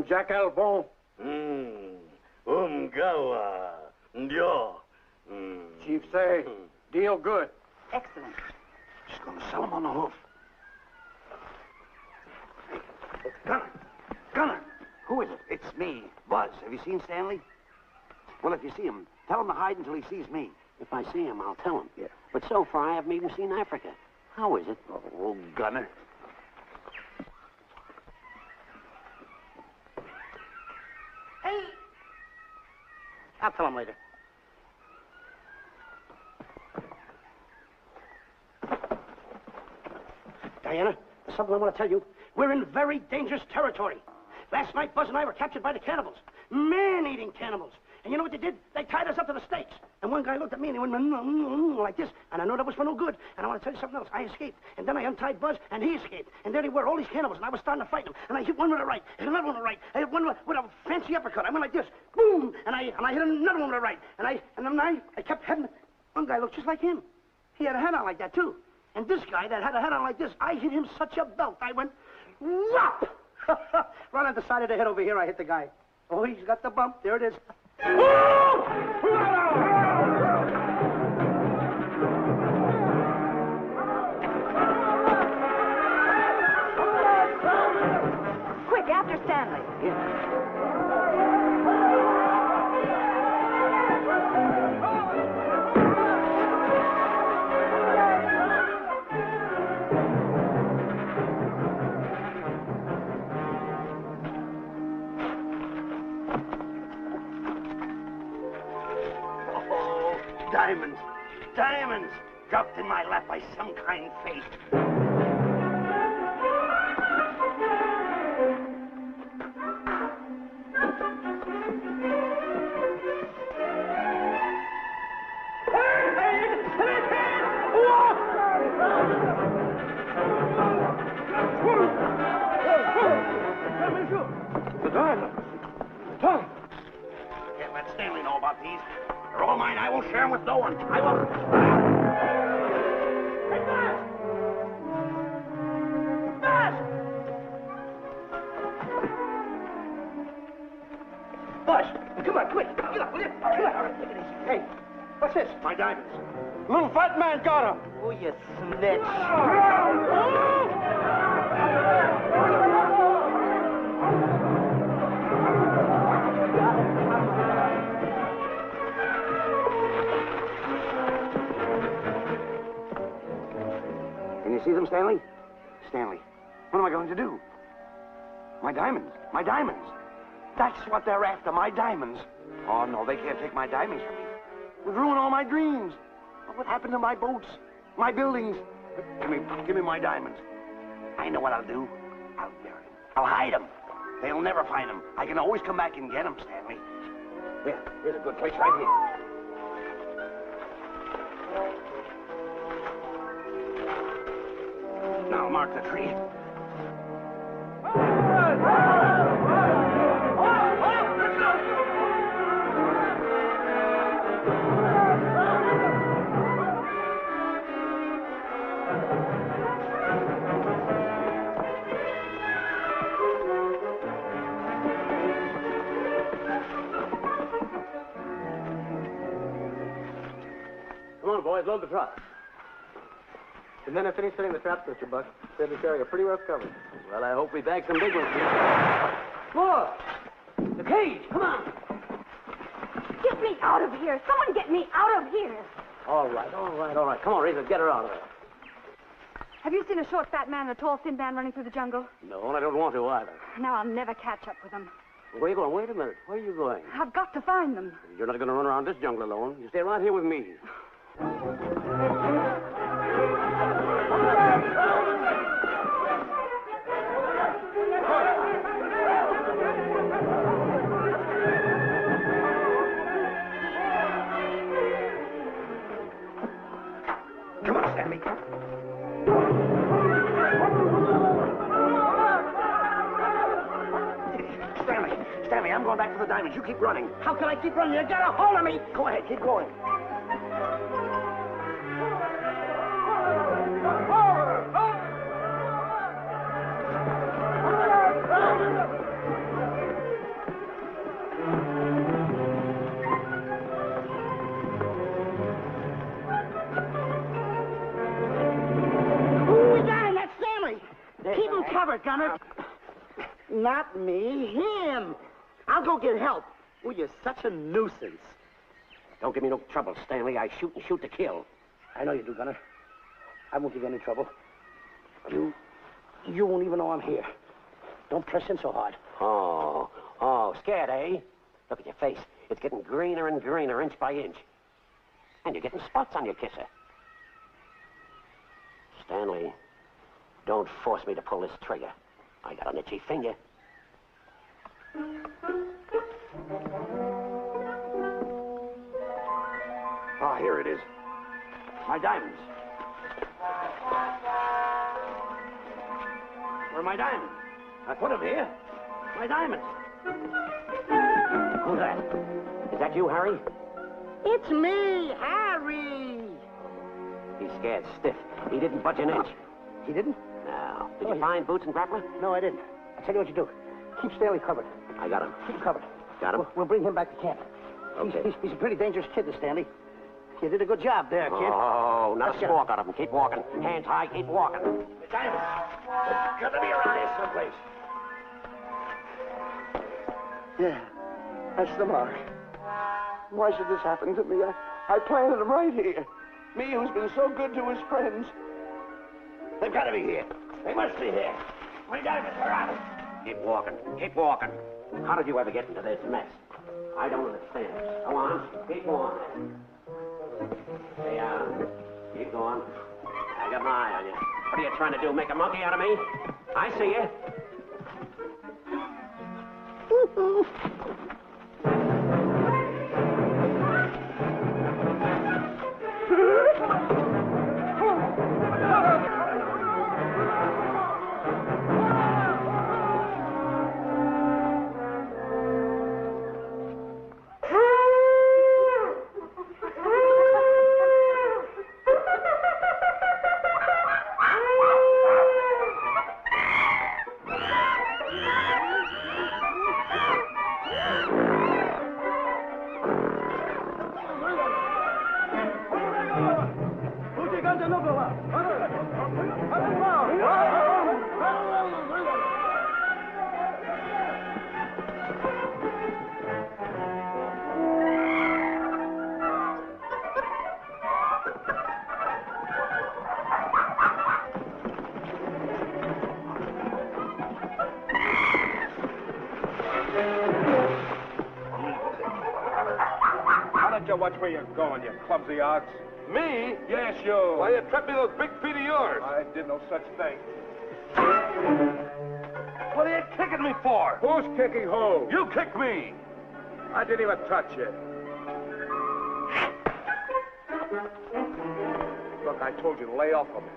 Jack Albon. Umgawa. Ndio. Chief say, deal good. Excellent. She's going to sell him on the hoof. Gunner. Who is it? It's me, Buzz. Have you seen Stanley? Well, if you see him, tell him to hide until he sees me. If I see him, I'll tell him. Yeah. But so far, I haven't even seen Africa. How is it? Oh, Gunner. Hey! I'll tell him later. Diana, there's something I want to tell you. We're in very dangerous territory. Last night, Buzz and I were captured by the cannibals. Man-eating cannibals. And you know what they did? They tied us up to the stakes. And one guy looked at me and he went like this. And I know that was for no good. And I want to tell you something else. I escaped. And then I untied Buzz and he escaped. And there they were, all these cannibals. And I was starting to fight them. And I hit one with the right, hit another one with the right. I hit one with a fancy uppercut. I went like this. Boom! And I hit another one with the right. And then I kept heading. One guy looked just like him. He had a hat on like that, too. And this guy that had a hat on like this, I hit him such a belt. I went, whop! Right on the side of the head over here, I hit the guy. Oh, he's got the bump. There it is. Quick, after Stanley. diamonds. Diamonds dropped in my lap by some kind fate. The diamonds. Can't let Stanley know about these. They're all mine. I won't share them with no one. I won't. Hey, Boss, come on, quick. Get up, will you? Come on. Take it easy. Hey, what's this? My diamonds. Little fat man got him. Oh, you snitch. Can you see them, Stanley? Stanley, what am I going to do? My diamonds. My diamonds. That's what they're after, my diamonds. Oh, no, they can't take my diamonds from me. It would ruin all my dreams. What happened to my boats? My buildings? Give me my diamonds. I know what I'll do. I'll bury them. I'll hide them. They'll never find them. I can always come back and get them, Stanley. Here, here's a good place right here. Now mark the tree. Come on, boys, load the truck. The men are finished setting the traps, Mr. Buck. Said this area pretty rough covered. Well, I hope we bag some big ones here. Look! The cage! Come on! Get me out of here. Someone get me out of here. All right. Come on, Razor, get her out of there. Have you seen a short, fat man and a tall, thin man running through the jungle? No, and I don't want to either. Now I'll never catch up with them. Where are you going? Wait a minute. Where are you going? I've got to find them. You're not going to run around this jungle alone. You stay right here with me. Come on, Stanley. Stanley, I'm going back for the diamonds. You keep running. How can I keep running? You got a hold of me. Go ahead, keep going. Who we got? That's Stanley. Keep him covered, Gunner. Not me, him. I'll go get help. Oh, you're such a nuisance. Don't give me no trouble, Stanley. I shoot and shoot to kill. I know you do, Gunner. I won't give you any trouble. You won't even know I'm here. Don't press in so hard. Oh, scared, eh? Look at your face. It's getting greener and greener, inch by inch. And you're getting spots on your kisser. Stanley, don't force me to pull this trigger. I got an itchy finger. Ah, here it is. My diamonds. Where are my diamonds? I put them here. My diamonds. Who's that? Is that you, Harry? It's me, Harry. He's scared stiff. He didn't budge an inch. He didn't? No. Did you find boots and grappler? No, I didn't. I'll tell you what you do. Keep Stanley covered. I got him. Keep him covered. Got him? We'll bring him back to camp. Okay. He's a pretty dangerous kid, this Stanley. You did a good job there, kid. Oh, not a squawk out of him. Keep walking. Hands high, keep walking. The diamonds. They've got to be around here someplace. Yeah, that's the mark. Why should this happen to me? I planted them right here. Me who's been so good to his friends. They've got to be here. They must be here. My diamonds are out. Keep walking. Keep walking. How did you ever get into this mess? I don't understand. Go on. Keep on. Hey, keep going. I got my eye on you. What are you trying to do, make a monkey out of me? I see you. Watch where you're going, you clumsy ox. Me? Yes, you. Why, you tripped me those big feet of yours. I did no such thing. What are you kicking me for? Who's kicking who? You kicked me. I didn't even touch you. Look, I told you to lay off of me.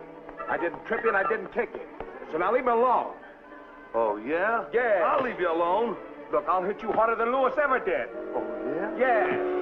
I didn't trip you and I didn't kick you. So now leave me alone. Oh, yeah? Yeah. I'll leave you alone. Look, I'll hit you harder than Lewis ever did. Oh, yeah? Yeah.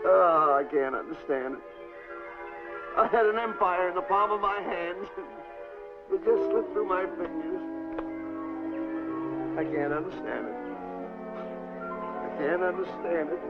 Oh, I can't understand it. I had an empire in the palm of my hands. It just slipped through my fingers. I can't understand it. I can't understand it.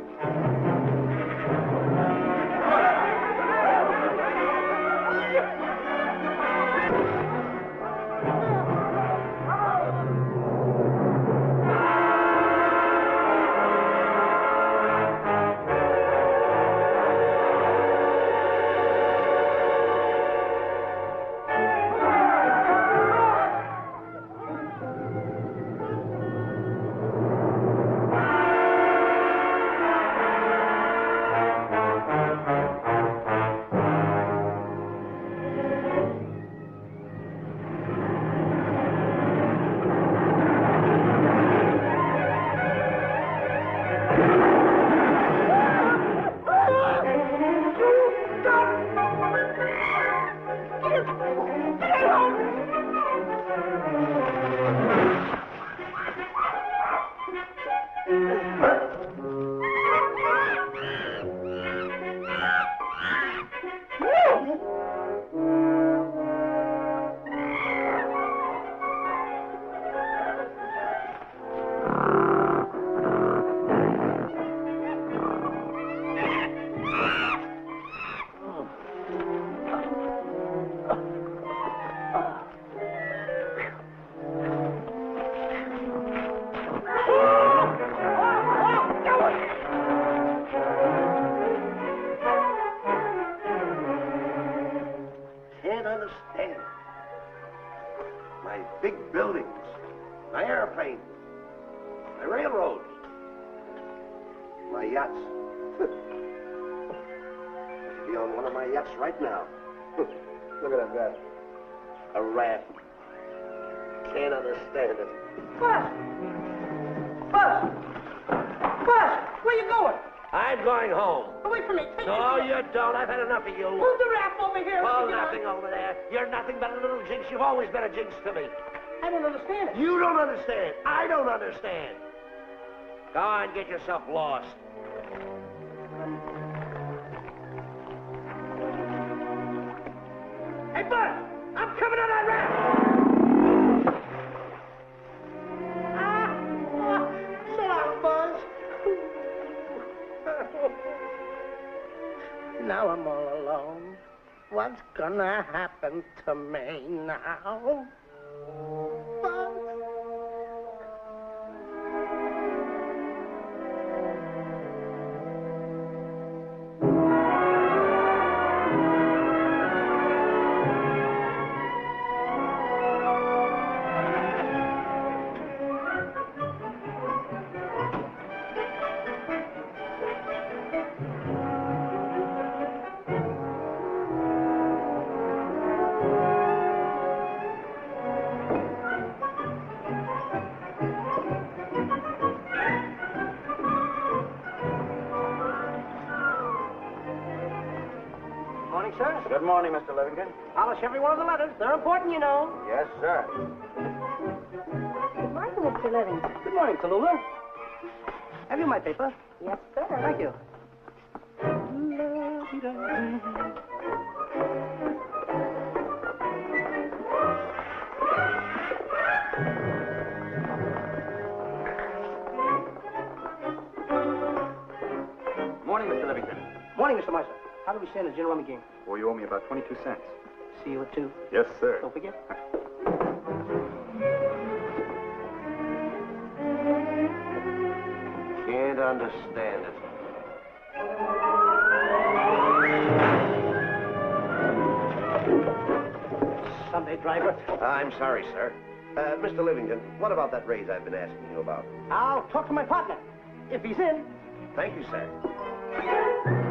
be on one of my yachts right now. Look at that guy. A rat. Can't understand it. Buzz! Buzz! Buzz! Where you going? I'm going home. Away from me. Take No, me. you don't. I've had enough of you. Move the raft over here. Oh, nothing over there. You're nothing but a little jinx. You've always been a jinx to me. I don't understand it. You don't understand. I don't understand. Go on, get yourself lost. Hey, Buzz! I'm coming on that raft! So long, Buzz. Now I'm all alone. What's gonna happen to me now? Buzz? Morning, sir. Good morning, Mr. Livingston. Polish every one of the letters. They're important, you know. Yes, sir. Good morning, Mr. Livingston. Good morning, Tallulah. Have you my paper? Yes, sir. Thank you. Morning, Mr. Livingston. Morning, Mr. Meister. How do we stand the gin rummy game? Well, you owe me about 22 cents. See you at 2. Yes, sir. Don't forget. Can't understand it. Sunday driver. I'm sorry, sir. Mr. Livingston, what about that raise I've been asking you about? I'll talk to my partner. If he's in. Thank you, sir.